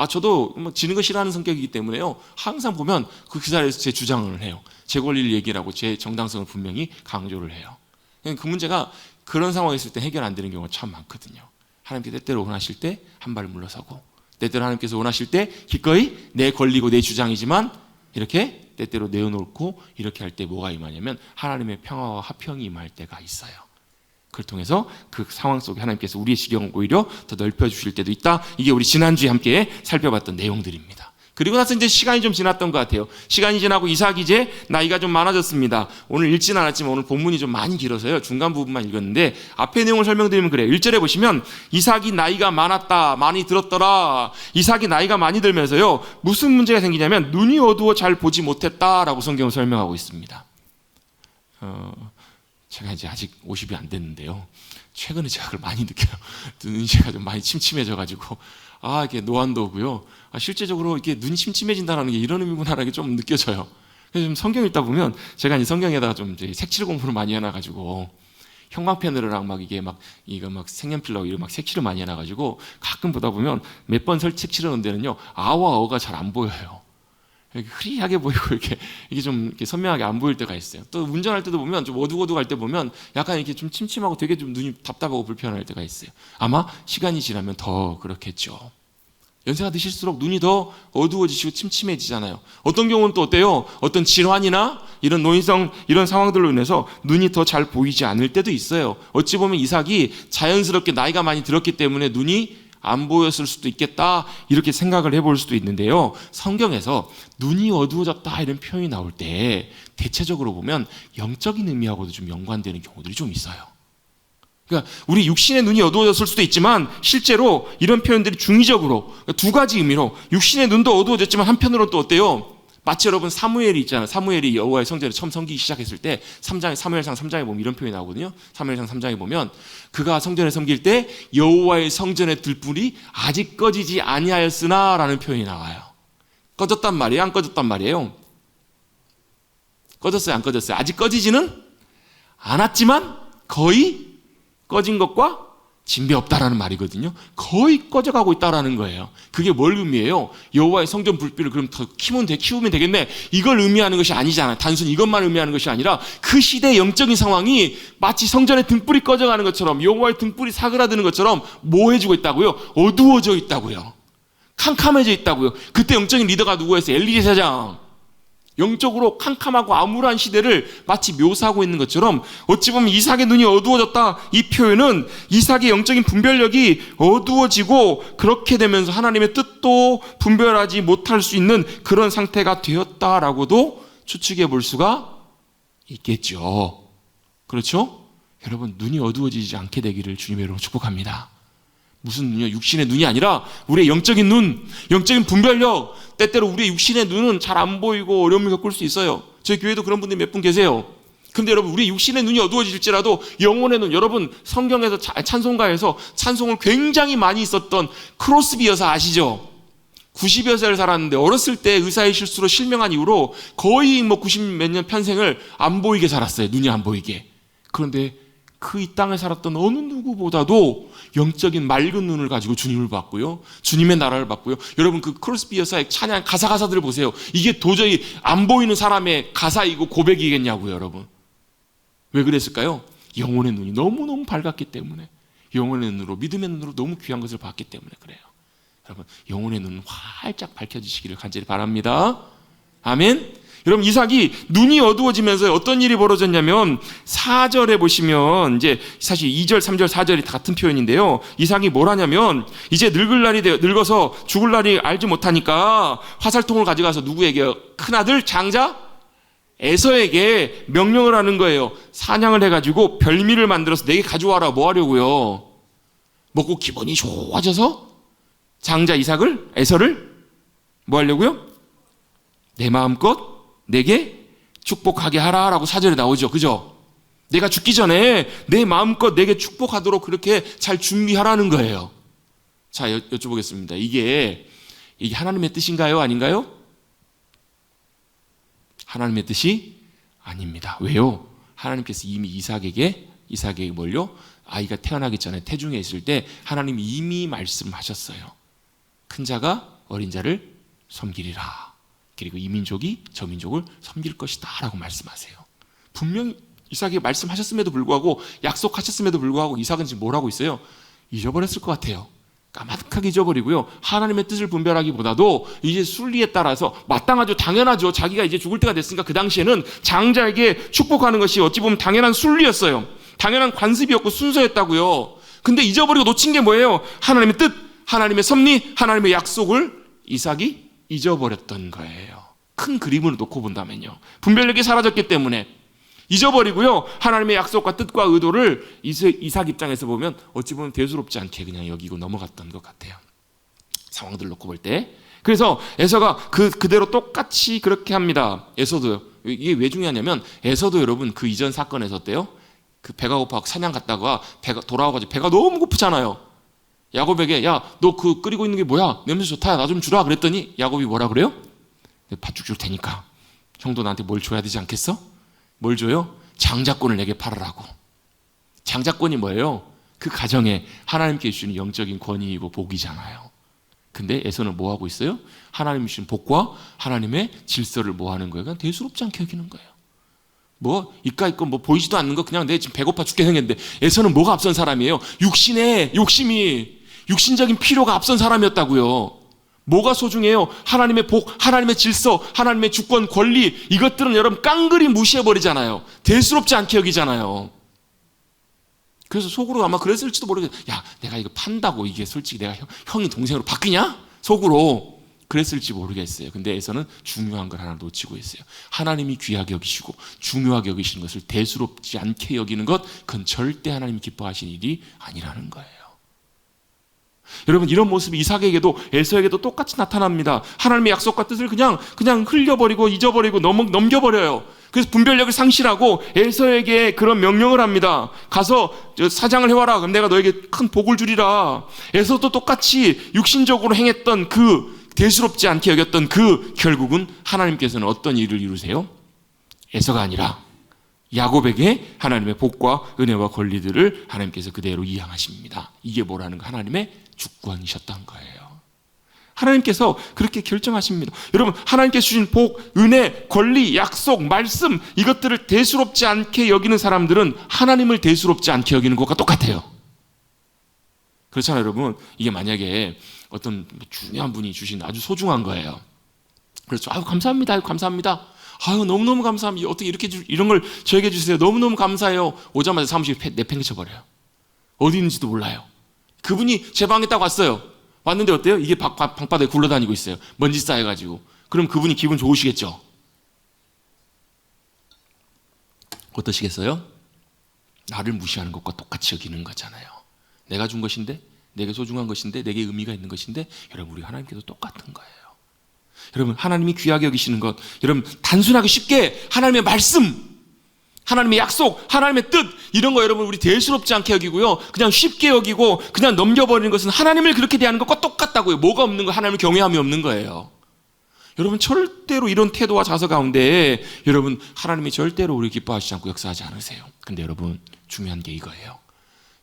저도 뭐 지는 거 싫어하는 성격이기 때문에요, 항상 보면 그 자리에서 제 주장을 해요. 제 권리를 얘기를 하고 제 정당성을 분명히 강조를 해요. 그 문제가 그런 상황이 있을 때 해결 안 되는 경우가 참 많거든요. 하나님께서 때때로 원하실 때 한 발 물러서고, 때때로 하나님께서 원하실 때 기꺼이 내 권리고 내 주장이지만 이렇게 때때로 내어놓고, 이렇게 할 때 뭐가 임하냐면 하나님의 평화와 화평이 임할 때가 있어요. 그걸 통해서 그 상황 속에 하나님께서 우리의 지경을 오히려 더 넓혀주실 때도 있다. 이게 우리 지난주에 함께 살펴봤던 내용들입니다. 그리고 나서 이제 시간이 좀 지났던 것 같아요. 시간이 지나고 이삭이 이제 나이가 좀 많아졌습니다. 오늘 읽지는 않았지만 오늘 본문이 좀 많이 길어서요, 중간 부분만 읽었는데 앞에 내용을 설명드리면 그래요. 1절에 보시면 이삭이 나이가 많았다, 많이 들었더라. 이삭이 나이가 많이 들면서요, 무슨 문제가 생기냐면 눈이 어두워 잘 보지 못했다라고 성경을 설명하고 있습니다. 제가 이제 아직 50이 안 됐는데요, 최근에 제가 그걸 많이 느껴요. 눈이 제가 좀 많이 침침해져가지고 이게 노안도 오고요, 실제적으로 이렇게 눈이 침침해진다는 게 이런 의미구나라는 게 좀 느껴져요. 그래서 좀 성경 읽다 보면 제가 이제 성경에다가 좀 이제 색칠 공부를 많이 해놔가지고 형광펜으로랑 이거 색연필로 이런 색칠을 많이 해놔가지고 가끔 보다 보면 몇 번 색칠하는 데는요, 아와 어가 잘 안 보여요. 이렇게 흐리하게 보이고 이게 좀 이렇게 선명하게 안 보일 때가 있어요. 또 운전할 때도 보면 좀 어두워갈 때 보면 약간 이렇게 좀 침침하고 되게 좀 눈이 답답하고 불편할 때가 있어요. 아마 시간이 지나면 더 그렇겠죠. 연세가 드실수록 눈이 더 어두워지시고 침침해지잖아요. 어떤 경우는 또 어때요? 어떤 질환이나 이런 노인성 이런 상황들로 인해서 눈이 더 잘 보이지 않을 때도 있어요. 어찌 보면 이삭이 자연스럽게 나이가 많이 들었기 때문에 눈이 안 보였을 수도 있겠다, 이렇게 생각을 해볼 수도 있는데요, 성경에서 눈이 어두워졌다 이런 표현이 나올 때 대체적으로 보면 영적인 의미하고도 좀 연관되는 경우들이 좀 있어요. 그러니까 우리 육신의 눈이 어두워졌을 수도 있지만 실제로 이런 표현들이 중의적으로 두 가지 의미로, 육신의 눈도 어두워졌지만 한편으로는 또 어때요? 마치 여러분 사무엘이 있잖아요. 사무엘이 여호와의 성전에 처음 섬기기 시작했을 때 사무엘상 3장에 보면 이런 표현이 나오거든요. 사무엘상 3장에 보면 그가 성전에 섬길 때 여호와의 성전의 들불이 아직 꺼지지 아니하였으나 라는 표현이 나와요. 꺼졌단 말이에요? 안 꺼졌단 말이에요? 꺼졌어요? 안 꺼졌어요? 아직 꺼지지는 않았지만 거의 꺼진 것과 진배 없다라는 말이거든요. 거의 꺼져가고 있다라는 거예요. 그게 뭘 의미해요? 여호와의 성전 불빛을 그럼 더 키우면 되겠네. 이걸 의미하는 것이 아니잖아요. 단순히 이것만 의미하는 것이 아니라 그 시대의 영적인 상황이 마치 성전의 등불이 꺼져가는 것처럼, 여호와의 등불이 사그라드는 것처럼 뭐 해주고 있다고요? 어두워져 있다고요. 캄캄해져 있다고요. 그때 영적인 리더가 누구였어요? 엘리 제사장. 영적으로 캄캄하고 암울한 시대를 마치 묘사하고 있는 것처럼, 어찌 보면 이삭의 눈이 어두워졌다, 이 표현은 이삭의 영적인 분별력이 어두워지고 그렇게 되면서 하나님의 뜻도 분별하지 못할 수 있는 그런 상태가 되었다라고도 추측해 볼 수가 있겠죠. 그렇죠? 여러분, 눈이 어두워지지 않게 되기를 주님의 이름으로 축복합니다. 무슨 눈이요? 육신의 눈이 아니라 우리의 영적인 눈, 영적인 분별력. 때때로 우리의 육신의 눈은 잘 안 보이고 어려움을 겪을 수 있어요. 저희 교회도 그런 분들이 몇 분 계세요. 근데 여러분, 우리 육신의 눈이 어두워질지라도 영혼의 눈, 여러분 성경에서 찬송가에서 찬송을 굉장히 많이 썼던 크로스비 여사 아시죠? 90여 세를 살았는데 어렸을 때 의사의 실수로 실명한 이후로 거의 90 몇 년 평생을 안 보이게 살았어요. 눈이 안 보이게. 그런데 그 이 땅에 살았던 어느 누구보다도 영적인 맑은 눈을 가지고 주님을 봤고요, 주님의 나라를 봤고요. 여러분, 그 크로스비 여사의 찬양 가사들을 보세요. 이게 도저히 안 보이는 사람의 가사이고 고백이겠냐고요. 여러분, 왜 그랬을까요? 영혼의 눈이 너무너무 밝았기 때문에, 영혼의 눈으로, 믿음의 눈으로 너무 귀한 것을 봤기 때문에 그래요. 여러분, 영혼의 눈은 활짝 밝혀지시기를 간절히 바랍니다. 아멘. 여러분, 이삭이 눈이 어두워지면서 어떤 일이 벌어졌냐면 4절에 보시면 이제 사실 2절, 3절, 4절이 다 같은 표현인데요. 이삭이 뭘 하냐면 이제 늙어서 죽을 날이 알지 못하니까 화살통을 가져가서 누구에게? 큰아들 장자 에서에게 명령을 하는 거예요. 사냥을 해가지고 별미를 만들어서 내게 가져와라. 뭐 하려고요? 먹고 기분이 좋아져서 장자 에서를 뭐 하려고요? 내 마음껏 내게 축복하게 하라라고 4절에 나오죠. 그죠? 내가 죽기 전에 내 마음껏 내게 축복하도록 그렇게 잘 준비하라는 거예요. 자, 여쭤보겠습니다. 이게 하나님의 뜻인가요? 아닌가요? 하나님의 뜻이 아닙니다. 왜요? 하나님께서 이미 이삭에게 뭘요? 아이가 태어나기 전에 태중에 있을 때 하나님이 이미 말씀하셨어요. 큰 자가 어린 자를 섬기리라. 그리고 이 민족이 저 민족을 섬길 것이다 라고 말씀하세요. 분명히 이삭이 말씀하셨음에도 불구하고, 약속하셨음에도 불구하고 이삭은 지금 뭘 하고 있어요? 잊어버렸을 것 같아요. 까마득하게 잊어버리고요, 하나님의 뜻을 분별하기보다도 이제 순리에 따라서 마땅하죠, 당연하죠. 자기가 이제 죽을 때가 됐으니까 그 당시에는 장자에게 축복하는 것이 어찌 보면 당연한 순리였어요. 당연한 관습이었고 순서였다고요. 근데 잊어버리고 놓친 게 뭐예요? 하나님의 뜻, 하나님의 섭리, 하나님의 약속을 이삭이 잊어버렸던 거예요. 큰 그림을 놓고 본다면요, 분별력이 사라졌기 때문에 잊어버리고요, 하나님의 약속과 뜻과 의도를 이삭 입장에서 보면 어찌 보면 대수롭지 않게 그냥 여기고 넘어갔던 것 같아요. 상황들 놓고 볼 때. 그래서 에서가 그대로 똑같이 그렇게 합니다. 에서도요. 이게 왜 중요하냐면, 에서도 여러분 그 이전 사건에서 어때요? 그 배가 고파서 사냥 갔다가 배가 돌아와가지고 배가 너무 고프잖아요. 야곱에게, 야, 너 그 끓이고 있는 게 뭐야? 냄새 좋다. 나 좀 주라. 그랬더니 야곱이 뭐라 그래요? 팥죽 줄 테니까 형도 나한테 뭘 줘야 되지 않겠어? 뭘 줘요? 장자권을 내게 팔으라고. 장자권이 뭐예요? 그 가정에 하나님께 주시는 영적인 권위이고 복이잖아요. 근데 에서는 뭐 하고 있어요? 하나님이 주신 복과 하나님의 질서를 뭐 하는 거예요? 그냥 대수롭지 않게 여기는 거예요. 뭐 이까 있고 뭐 보이지도 않는 거 그냥 내 지금 배고파 죽게 생겼는데, 에서는 뭐가 앞선 사람이에요? 육신의 욕심이, 육신적인 필요가 앞선 사람이었다고요. 뭐가 소중해요? 하나님의 복, 하나님의 질서, 하나님의 주권, 권리, 이것들은 여러분 깡그리 무시해버리잖아요. 대수롭지 않게 여기잖아요. 그래서 속으로 아마 그랬을지도 모르겠어요. 야, 내가 이거 판다고 이게 솔직히 내가 형이 동생으로 바뀌냐? 속으로 그랬을지 모르겠어요. 근데 에서는 중요한 걸 하나 놓치고 있어요. 하나님이 귀하게 여기시고 중요하게 여기시는 것을 대수롭지 않게 여기는 것, 그건 절대 하나님이 기뻐하시는 일이 아니라는 거예요. 여러분, 이런 모습이 이삭에게도 에서에게도 똑같이 나타납니다. 하나님의 약속과 뜻을 그냥 흘려버리고 잊어버리고 넘겨버려요. 그래서 분별력을 상실하고 에서에게 그런 명령을 합니다. 가서 사장을 해와라. 그럼 내가 너에게 큰 복을 주리라. 에서도 똑같이 육신적으로 행했던 그 대수롭지 않게 여겼던 그 결국은 하나님께서는 어떤 일을 이루세요? 에서가 아니라 야곱에게 하나님의 복과 은혜와 권리들을 하나님께서 그대로 이양하십니다. 이게 뭐라는 거? 하나님의 주권이셨던 거예요. 하나님께서 그렇게 결정하십니다. 여러분, 하나님께서 주신 복, 은혜, 권리, 약속, 말씀, 이것들을 대수롭지 않게 여기는 사람들은 하나님을 대수롭지 않게 여기는 것과 똑같아요. 그렇잖아요, 여러분. 이게 만약에 어떤 중요한 분이 주신 아주 소중한 거예요. 그렇죠. 아유, 감사합니다. 아유, 감사합니다. 아유, 너무너무 감사합니다. 어떻게 이렇게 이런 걸 저에게 주세요. 너무너무 감사해요. 오자마자 사무실에 내팽개쳐버려요. 어디 있는지도 몰라요. 그분이 제 방에 딱 왔어요. 왔는데 어때요? 이게 방바닥에 굴러다니고 있어요. 먼지 쌓여가지고. 그럼 그분이 기분 좋으시겠죠? 어떠시겠어요? 나를 무시하는 것과 똑같이 여기는 거잖아요. 내가 준 것인데, 내게 소중한 것인데, 내게 의미가 있는 것인데, 여러분, 우리 하나님께도 똑같은 거예요. 여러분, 하나님이 귀하게 여기시는 것, 여러분, 단순하게 쉽게 하나님의 말씀, 하나님의 약속, 하나님의 뜻, 이런 거 여러분 우리 대수롭지 않게 여기고요. 그냥 쉽게 여기고 그냥 넘겨버리는 것은 하나님을 그렇게 대하는 것과 똑같다고요. 뭐가 없는 거? 하나님을 경외함이 없는 거예요. 여러분, 절대로 이런 태도와 자세 가운데 여러분, 하나님이 절대로 우리 기뻐하시지 않고 역사하지 않으세요. 근데 여러분, 중요한 게 이거예요.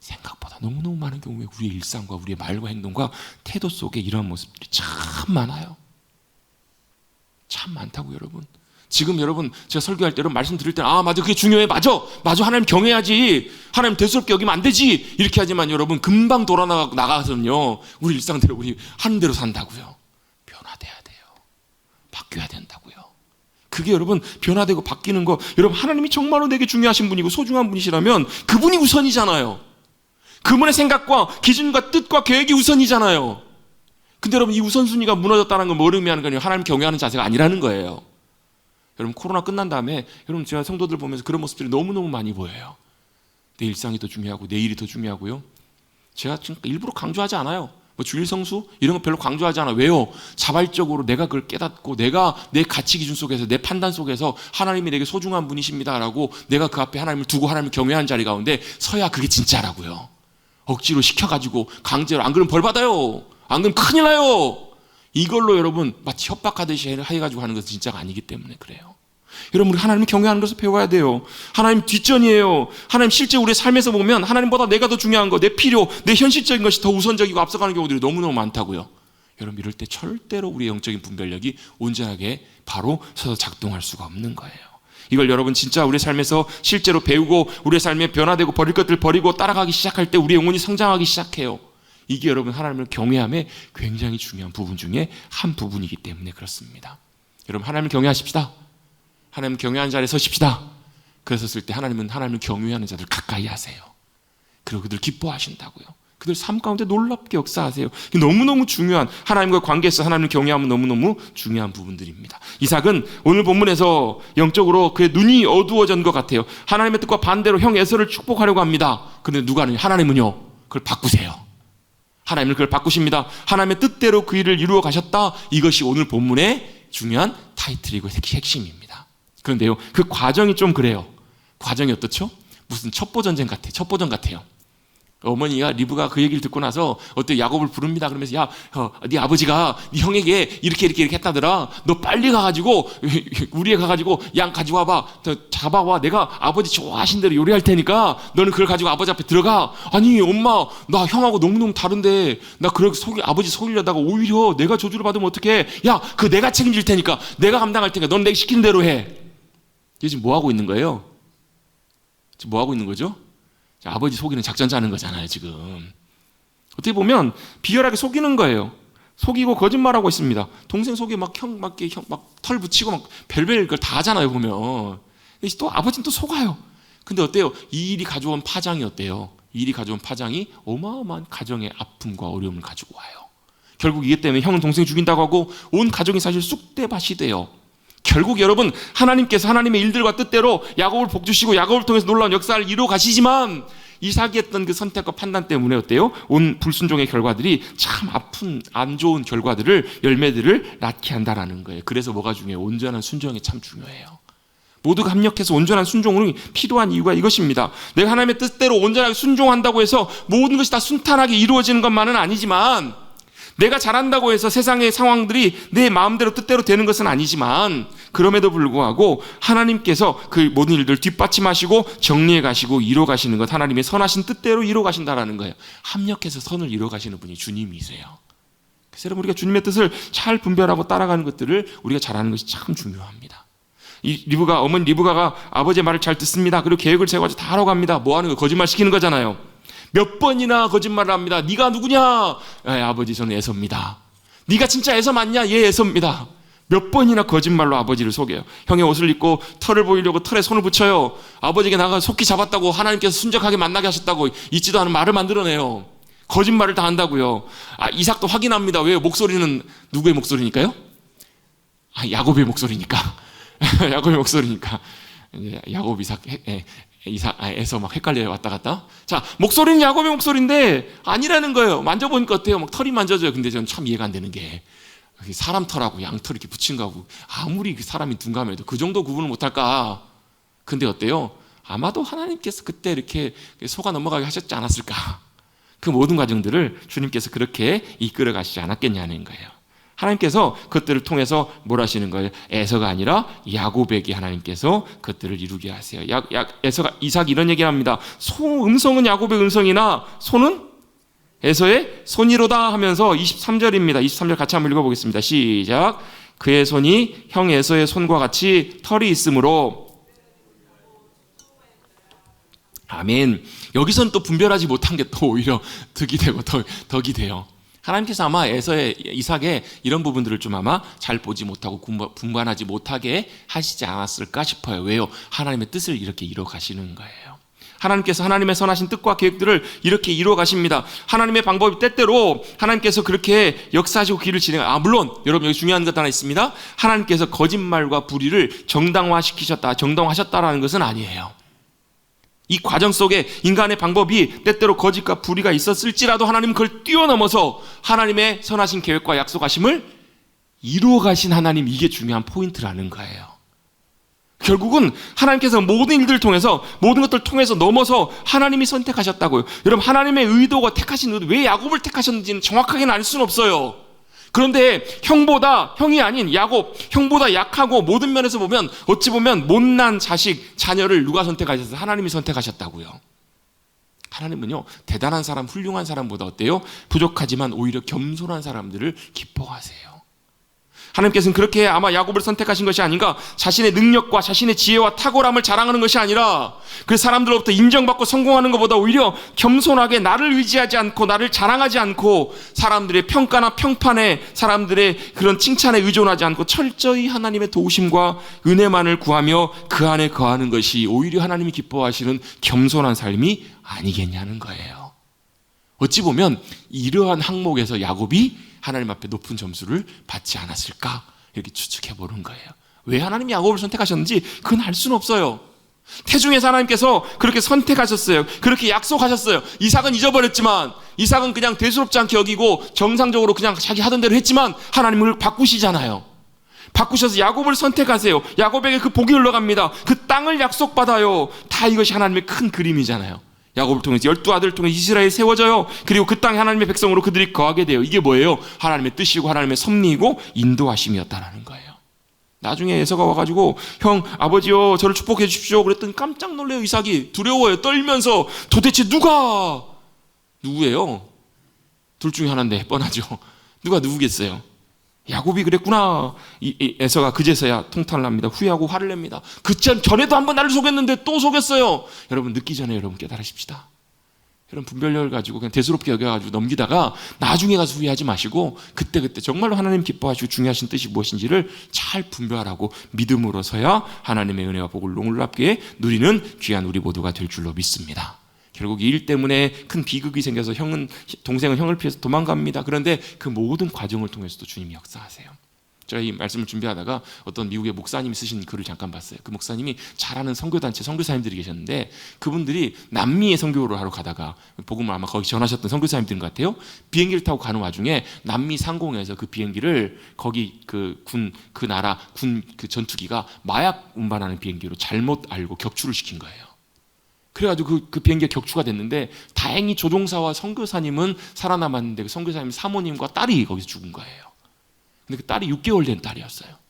생각보다 너무너무 많은 경우에 우리의 일상과 우리의 말과 행동과 태도 속에 이런 모습들이 참 많아요. 참 많다고 여러분. 지금 여러분, 제가 설교할 때 여러분 말씀 드릴 때는 맞아, 그게 중요해, 맞아 하나님 경외해야지, 하나님 대수롭게 여기면 안 되지, 이렇게 하지만 여러분 금방 돌아 나가서는요 우리 일상대로 우리 하는 대로 산다고요. 변화돼야 돼요. 바뀌어야 된다고요. 그게 여러분 변화되고 바뀌는 거, 여러분 하나님이 정말로 내게 중요하신 분이고 소중한 분이시라면 그분이 우선이잖아요. 그분의 생각과 기준과 뜻과 계획이 우선이잖아요. 근데 여러분, 이 우선순위가 무너졌다는 건 뭘 의미하는 거냐면 하나님 경외하는 자세가 아니라는 거예요. 여러분, 코로나 끝난 다음에 여러분, 제가 성도들 보면서 그런 모습들이 너무너무 많이 보여요. 내 일상이 더 중요하고 내 일이 더 중요하고요. 제가 지금 일부러 강조하지 않아요. 뭐 주일 성수 이런 거 별로 강조하지 않아요. 왜요? 자발적으로 내가 그걸 깨닫고 내가 내 가치 기준 속에서 내 판단 속에서 하나님이 내게 소중한 분이십니다라고 내가 그 앞에 하나님을 두고 하나님을 경외하는 자리 가운데 서야 그게 진짜라고요. 억지로 시켜가지고 강제로, 안 그러면 벌 받아요. 안 그러면 큰일 나요. 이걸로 여러분 마치 협박하듯이 해가지고 하는 것은 진짜가 아니기 때문에 그래요. 여러분, 우리 하나님을 경외하는 것을 배워야 돼요. 하나님 뒷전이에요. 하나님 실제 우리의 삶에서 보면 하나님보다 내가 더 중요한 거, 내 필요, 내 현실적인 것이 더 우선적이고 앞서가는 경우들이 너무너무 많다고요. 여러분, 이럴 때 절대로 우리의 영적인 분별력이 온전하게 바로 서서 작동할 수가 없는 거예요. 이걸 여러분 진짜 우리 삶에서 실제로 배우고 우리의 삶에 변화되고 버릴 것들 버리고 따라가기 시작할 때 우리의 영혼이 성장하기 시작해요. 이게 여러분 하나님을 경외함의 굉장히 중요한 부분 중에 한 부분이기 때문에 그렇습니다. 여러분, 하나님을 경외하십시다. 하나님 경외하는 자리에 서십시다. 그랬었을 때 하나님은 하나님을 경외하는 자들 가까이 하세요. 그리고 그들 기뻐하신다고요. 그들 삶 가운데 놀랍게 역사하세요. 너무너무 중요한, 하나님과 관계에서 하나님을 경외하면 너무너무 중요한 부분들입니다. 이삭은 오늘 본문에서 영적으로 그의 눈이 어두워진 것 같아요. 하나님의 뜻과 반대로 형 에서를 축복하려고 합니다. 그런데 누가 하느냐? 하나님은요, 그걸 바꾸세요. 하나님은 그걸 바꾸십니다. 하나님의 뜻대로 그 일을 이루어 가셨다. 이것이 오늘 본문의 중요한 타이틀이고 핵심입니다. 그런데요, 그 과정이 좀 그래요. 과정이 어떻죠? 무슨 첩보전쟁 같아요. 첩보전 같아요. 어머니가 리브가 그 얘기를 듣고 나서 어때 야곱을 부릅니다. 그러면서 야, 네 아버지가 네 형에게 이렇게 했다더라. 너 빨리 가가지고 우리에 가가지고 양 가지고 와봐. 잡아와. 내가 아버지 좋아하신 대로 요리할 테니까 너는 그걸 가지고 아버지 앞에 들어가. 아니 엄마, 나 형하고 너무너무 다른데 나 그렇게 아버지 속이려다가 오히려 내가 저주를 받으면 어떡해. 야, 그거 내가 책임질 테니까, 내가 감당할 테니까 넌 내가 시키는 대로 해. 이게 지금 뭐 하고 있는 거예요? 지금 뭐 하고 있는 거죠? 아버지 속이는 작전 짜는 거잖아요, 지금. 어떻게 보면 비열하게 속이는 거예요. 속이고 거짓말하고 있습니다. 동생 속에 막 털 붙이고 막 별별 걸 다 하잖아요, 보면. 또 아버지는 또 속아요. 근데 어때요? 이 일이 가져온 파장이 어때요? 이 일이 가져온 파장이 어마어마한 가정의 아픔과 어려움을 가지고 와요. 결국 이것 때문에 형은 동생 죽인다고 하고 온 가정이 사실 쑥대밭이 돼요. 결국 여러분, 하나님께서 하나님의 일들과 뜻대로 야곱을 복주시고 야곱을 통해서 놀라운 역사를 이루어 가시지만 이삭이 했던 그 선택과 판단 때문에 어때요? 온 불순종의 결과들이 참 아픈, 안 좋은 결과들을, 열매들을 낳게 한다라는 거예요. 그래서 뭐가 중요해요? 온전한 순종이 참 중요해요. 모두가 합력해서 온전한 순종이 필요한 이유가 이것입니다. 내가 하나님의 뜻대로 온전하게 순종한다고 해서 모든 것이 다 순탄하게 이루어지는 것만은 아니지만 내가 잘한다고 해서 세상의 상황들이 내 마음대로 뜻대로 되는 것은 아니지만 그럼에도 불구하고 하나님께서 그 모든 일들을 뒷받침하시고 정리해 가시고 이뤄 가시는 것, 하나님의 선하신 뜻대로 이뤄 가신다라는 거예요. 합력해서 선을 이뤄 가시는 분이 주님이세요. 그래서 여러분, 우리가 주님의 뜻을 잘 분별하고 따라가는 것들을 우리가 잘하는 것이 참 중요합니다. 어머니 리브가가 아버지의 말을 잘 듣습니다. 그리고 계획을 세워가지고 다 하러 갑니다. 뭐 하는 거? 거짓말 시키는 거잖아요. 몇 번이나 거짓말을 합니다. 네가 누구냐? 아버지, 저는 에서입니다. 네가 진짜 에서 맞냐? 예, 에서입니다. 몇 번이나 거짓말로 아버지를 속여요. 형의 옷을 입고 털을 보이려고 털에 손을 붙여요. 아버지에게 나가 속히 잡았다고, 하나님께서 순적하게 만나게 하셨다고 있지도 않은 말을 만들어내요. 거짓말을 다 한다고요. 이삭도 확인합니다. 왜요? 목소리는 누구의 목소리니까요? 야곱의 목소리니까. 야곱의 목소리니까. 야곱, 에서 막 헷갈려요. 왔다 갔다. 자, 목소리는 야곱의 목소리인데 아니라는 거예요. 만져보니까 어때요? 막 털이 만져져요. 근데 저는 참 이해가 안 되는 게, 사람 털하고 양 털 이렇게 붙인 거하고 아무리 그 사람이 둔감해도 그 정도 구분을 못할까? 근데 어때요? 아마도 하나님께서 그때 이렇게 속아 넘어가게 하셨지 않았을까? 그 모든 과정들을 주님께서 그렇게 이끌어 가시지 않았겠냐는 거예요. 하나님께서 그것들을 통해서 뭘 하시는 거예요? 에서가 아니라 야곱에게 하나님께서 그것들을 이루게 하세요. 이삭이 이런 얘기를 합니다. 음성은 야곱의 음성이나 손은 에서의 손이로다 하면서 23절입니다. 23절 같이 한번 읽어보겠습니다. 시작. 그의 손이 형 에서의 손과 같이 털이 있으므로. 아멘. 여기서는 또 분별하지 못한 게 또 오히려 득이 되고 덕이 돼요. 하나님께서 아마 이삭의 이런 부분들을 좀 아마 잘 보지 못하고 분간하지 못하게 하시지 않았을까 싶어요. 왜요? 하나님의 뜻을 이렇게 이뤄 가시는 거예요. 하나님께서 하나님의 선하신 뜻과 계획들을 이렇게 이루어 가십니다. 하나님의 방법이 때때로 하나님께서 그렇게 역사하시고 길을 물론 여러분, 여기 중요한 것 하나 있습니다. 하나님께서 거짓말과 불의를 정당화하셨다라는 것은 아니에요. 이 과정 속에 인간의 방법이 때때로 거짓과 불의가 있었을지라도 하나님은 그걸 뛰어넘어서 하나님의 선하신 계획과 약속하심을 이루어 가신 하나님, 이게 중요한 포인트라는 거예요. 결국은 하나님께서 모든 일들을 통해서, 모든 것들을 통해서 넘어서 하나님이 선택하셨다고요. 여러분, 하나님의 의도가 택하신 의도, 왜 야곱을 택하셨는지는 정확하게는 알 수는 없어요. 그런데 형이 아닌 야곱, 형보다 약하고 모든 면에서 보면 어찌 보면 못난 자녀를 누가 선택하셨어요? 하나님이 선택하셨다고요. 하나님은요, 대단한 사람, 훌륭한 사람보다 어때요? 부족하지만 오히려 겸손한 사람들을 기뻐하세요. 하나님께서는 그렇게 아마 야곱을 선택하신 것이 아닌가, 자신의 능력과 자신의 지혜와 탁월함을 자랑하는 것이 아니라 그 사람들로부터 인정받고 성공하는 것보다 오히려 겸손하게 나를 의지하지 않고 나를 자랑하지 않고 사람들의 평가나 평판에, 사람들의 그런 칭찬에 의존하지 않고 철저히 하나님의 도우심과 은혜만을 구하며 그 안에 거하는 것이 오히려 하나님이 기뻐하시는 겸손한 삶이 아니겠냐는 거예요. 어찌 보면 이러한 항목에서 야곱이 하나님 앞에 높은 점수를 받지 않았을까, 이렇게 추측해 보는 거예요. 왜 하나님이 야곱을 선택하셨는지 그건 알 수는 없어요. 태중에서 하나님께서 그렇게 선택하셨어요. 그렇게 약속하셨어요. 이삭은 잊어버렸지만, 이삭은 그냥 대수롭지 않게 여기고 정상적으로 그냥 자기 하던 대로 했지만 하나님을 바꾸시잖아요. 바꾸셔서 야곱을 선택하세요. 야곱에게 그 복이 흘러갑니다. 그 땅을 약속받아요. 다 이것이 하나님의 큰 그림이잖아요. 야곱을 통해서 12아들을 통해 이스라엘이 세워져요. 그리고 그 땅에 하나님의 백성으로 그들이 거하게 돼요. 이게 뭐예요? 하나님의 뜻이고 하나님의 섭리이고 인도하심이었다라는 거예요. 나중에 에서가 와가지고 형, 아버지요, 저를 축복해 주십시오 그랬더니 깜짝 놀래요. 이삭이 두려워요. 떨면서 도대체 누구예요? 둘 중에 하나인데 뻔하죠. 누가 누구겠어요? 야곱이 그랬구나. 에서가 그제서야 통탄을 합니다. 후회하고 화를 냅니다. 그 전에도 한번 나를 속였는데 또 속였어요. 여러분, 늦기 전에 여러분 깨달으십시다. 여러분, 분별력을 가지고 그냥 대수롭게 여겨가지고 넘기다가 나중에 가서 후회하지 마시고 그때 정말로 하나님 기뻐하시고 중요하신 뜻이 무엇인지를 잘 분별하고 믿음으로서야 하나님의 은혜와 복을 놀랍게 누리는 귀한 우리 모두가 될 줄로 믿습니다. 결국 이 일 때문에 큰 비극이 생겨서 동생은 형을 피해서 도망갑니다. 그런데 그 모든 과정을 통해서도 주님이 역사하세요. 제가 이 말씀을 준비하다가 어떤 미국의 목사님이 쓰신 글을 잠깐 봤어요. 그 목사님이 잘하는 선교단체 선교사님들이 계셨는데 그분들이 남미에 선교를 하러 가다가 복음을 아마 거기 전하셨던 선교사님들인 것 같아요. 비행기를 타고 가는 와중에 남미 상공에서 그 비행기를 거기 그 전투기가 마약 운반하는 비행기로 잘못 알고 격추를 시킨 거예요. 그래가지고 그 비행기가 격추가 됐는데 다행히 조종사와 선교사님은 살아남았는데 그 선교사님 사모님과 딸이 거기서 죽은 거예요. 근데 그 딸이 6개월 된 딸이었어요.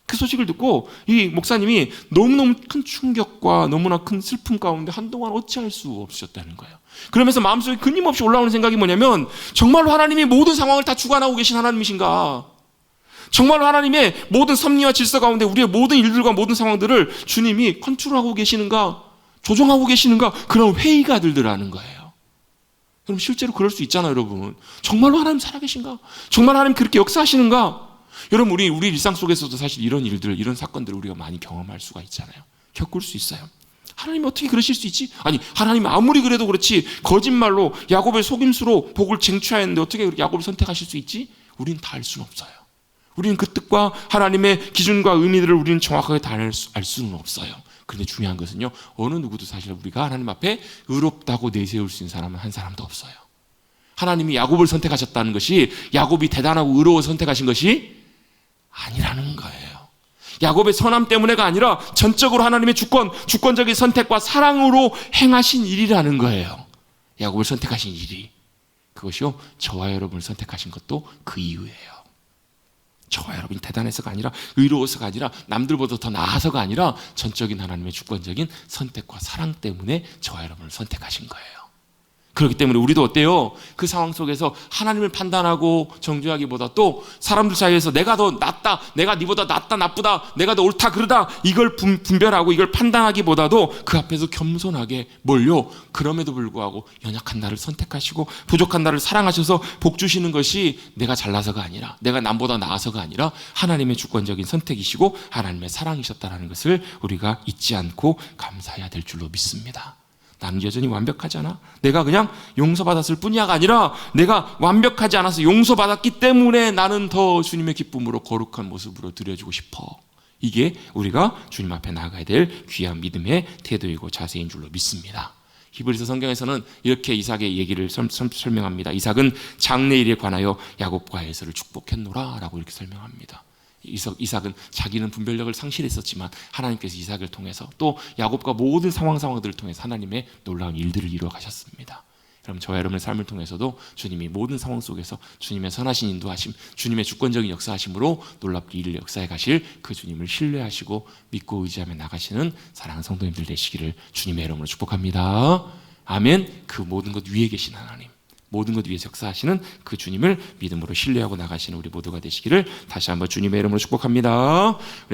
그 소식을 듣고 이 목사님이 너무너무 큰 충격과 너무나 큰 슬픔 가운데 한동안 어찌할 수 없으셨다는 거예요. 그러면서 마음속에 끊임없이 올라오는 생각이 뭐냐면, 정말로 하나님이 모든 상황을 다 주관하고 계신 하나님이신가? 정말로 하나님의 모든 섭리와 질서 가운데 우리의 모든 일들과 모든 상황들을 주님이 컨트롤하고 계시는가? 조종하고 계시는가? 그런 회의가 들더라는 거예요. 그럼 실제로 그럴 수 있잖아요, 여러분. 정말로 하나님 살아계신가? 정말 하나님 그렇게 역사하시는가? 여러분, 우리 일상 속에서도 사실 이런 일들, 이런 사건들을 우리가 많이 경험할 수가 있잖아요. 겪을 수 있어요. 하나님이 어떻게 그러실 수 있지? 아니, 하나님 아무리 그래도 그렇지 거짓말로 야곱의 속임수로 복을 쟁취하였는데 어떻게 그렇게 야곱을 선택하실 수 있지? 우리는 다 알 수는 없어요. 우리는 그 뜻과 하나님의 기준과 의미들을 우리는 정확하게 다 알 수는 없어요. 그런데 중요한 것은요, 어느 누구도 사실 우리가 하나님 앞에 의롭다고 내세울 수 있는 사람은 한 사람도 없어요. 하나님이 야곱을 선택하셨다는 것이 야곱이 대단하고 의로워서 선택하신 것이 아니라는 거예요. 야곱의 선함 때문에가 아니라 전적으로 하나님의 주권적인 선택과 사랑으로 행하신 일이라는 거예요. 야곱을 선택하신 일이. 그것이요, 저와 여러분을 선택하신 것도 그 이유예요. 저와 여러분이 대단해서가 아니라, 의로워서가 아니라, 남들보다 더 나아서가 아니라 전적인 하나님의 주권적인 선택과 사랑 때문에 저와 여러분을 선택하신 거예요. 그렇기 때문에 우리도 어때요? 그 상황 속에서 하나님을 판단하고 정죄하기보다, 또 사람들 사이에서 내가 더 낫다, 내가 네보다 낫다, 나쁘다, 내가 더 옳다, 그르다, 이걸 분별하고 이걸 판단하기보다도 그 앞에서 겸손하게 뭘요? 그럼에도 불구하고 연약한 나를 선택하시고 부족한 나를 사랑하셔서 복 주시는 것이 내가 잘나서가 아니라, 내가 남보다 나아서가 아니라 하나님의 주권적인 선택이시고 하나님의 사랑이셨다는 것을 우리가 잊지 않고 감사해야 될 줄로 믿습니다. 나는 여전히 완벽하지 않아? 내가 그냥 용서받았을 뿐이야가 아니라, 내가 완벽하지 않아서 용서받았기 때문에 나는 더 주님의 기쁨으로 거룩한 모습으로 드려주고 싶어. 이게 우리가 주님 앞에 나아가야 될 귀한 믿음의 태도이고 자세인 줄로 믿습니다. 히브리서 성경에서는 이렇게 이삭의 얘기를 설명합니다. 이삭은 장래일에 관하여 야곱과 에서를 축복했노라 라고 이렇게 설명합니다. 이삭은 자기는 분별력을 상실했었지만 하나님께서 이삭을 통해서, 또 야곱과 모든 상황들을 통해서 하나님의 놀라운 일들을 이루어 가셨습니다. 여러분, 저와 여러분의 삶을 통해서도 주님이 모든 상황 속에서 주님의 선하신 인도하심, 주님의 주권적인 역사하심으로 놀랍게 일을 역사해 가실 그 주님을 신뢰하시고 믿고 의지하며 나가시는 사랑하는 성도님들 되시기를 주님의 이름으로 축복합니다. 아멘. 그 모든 것 위에 계신 하나님, 모든 것 위에서 역사하시는 그 주님을 믿음으로 신뢰하고 나가시는 우리 모두가 되시기를 다시 한번 주님의 이름으로 축복합니다.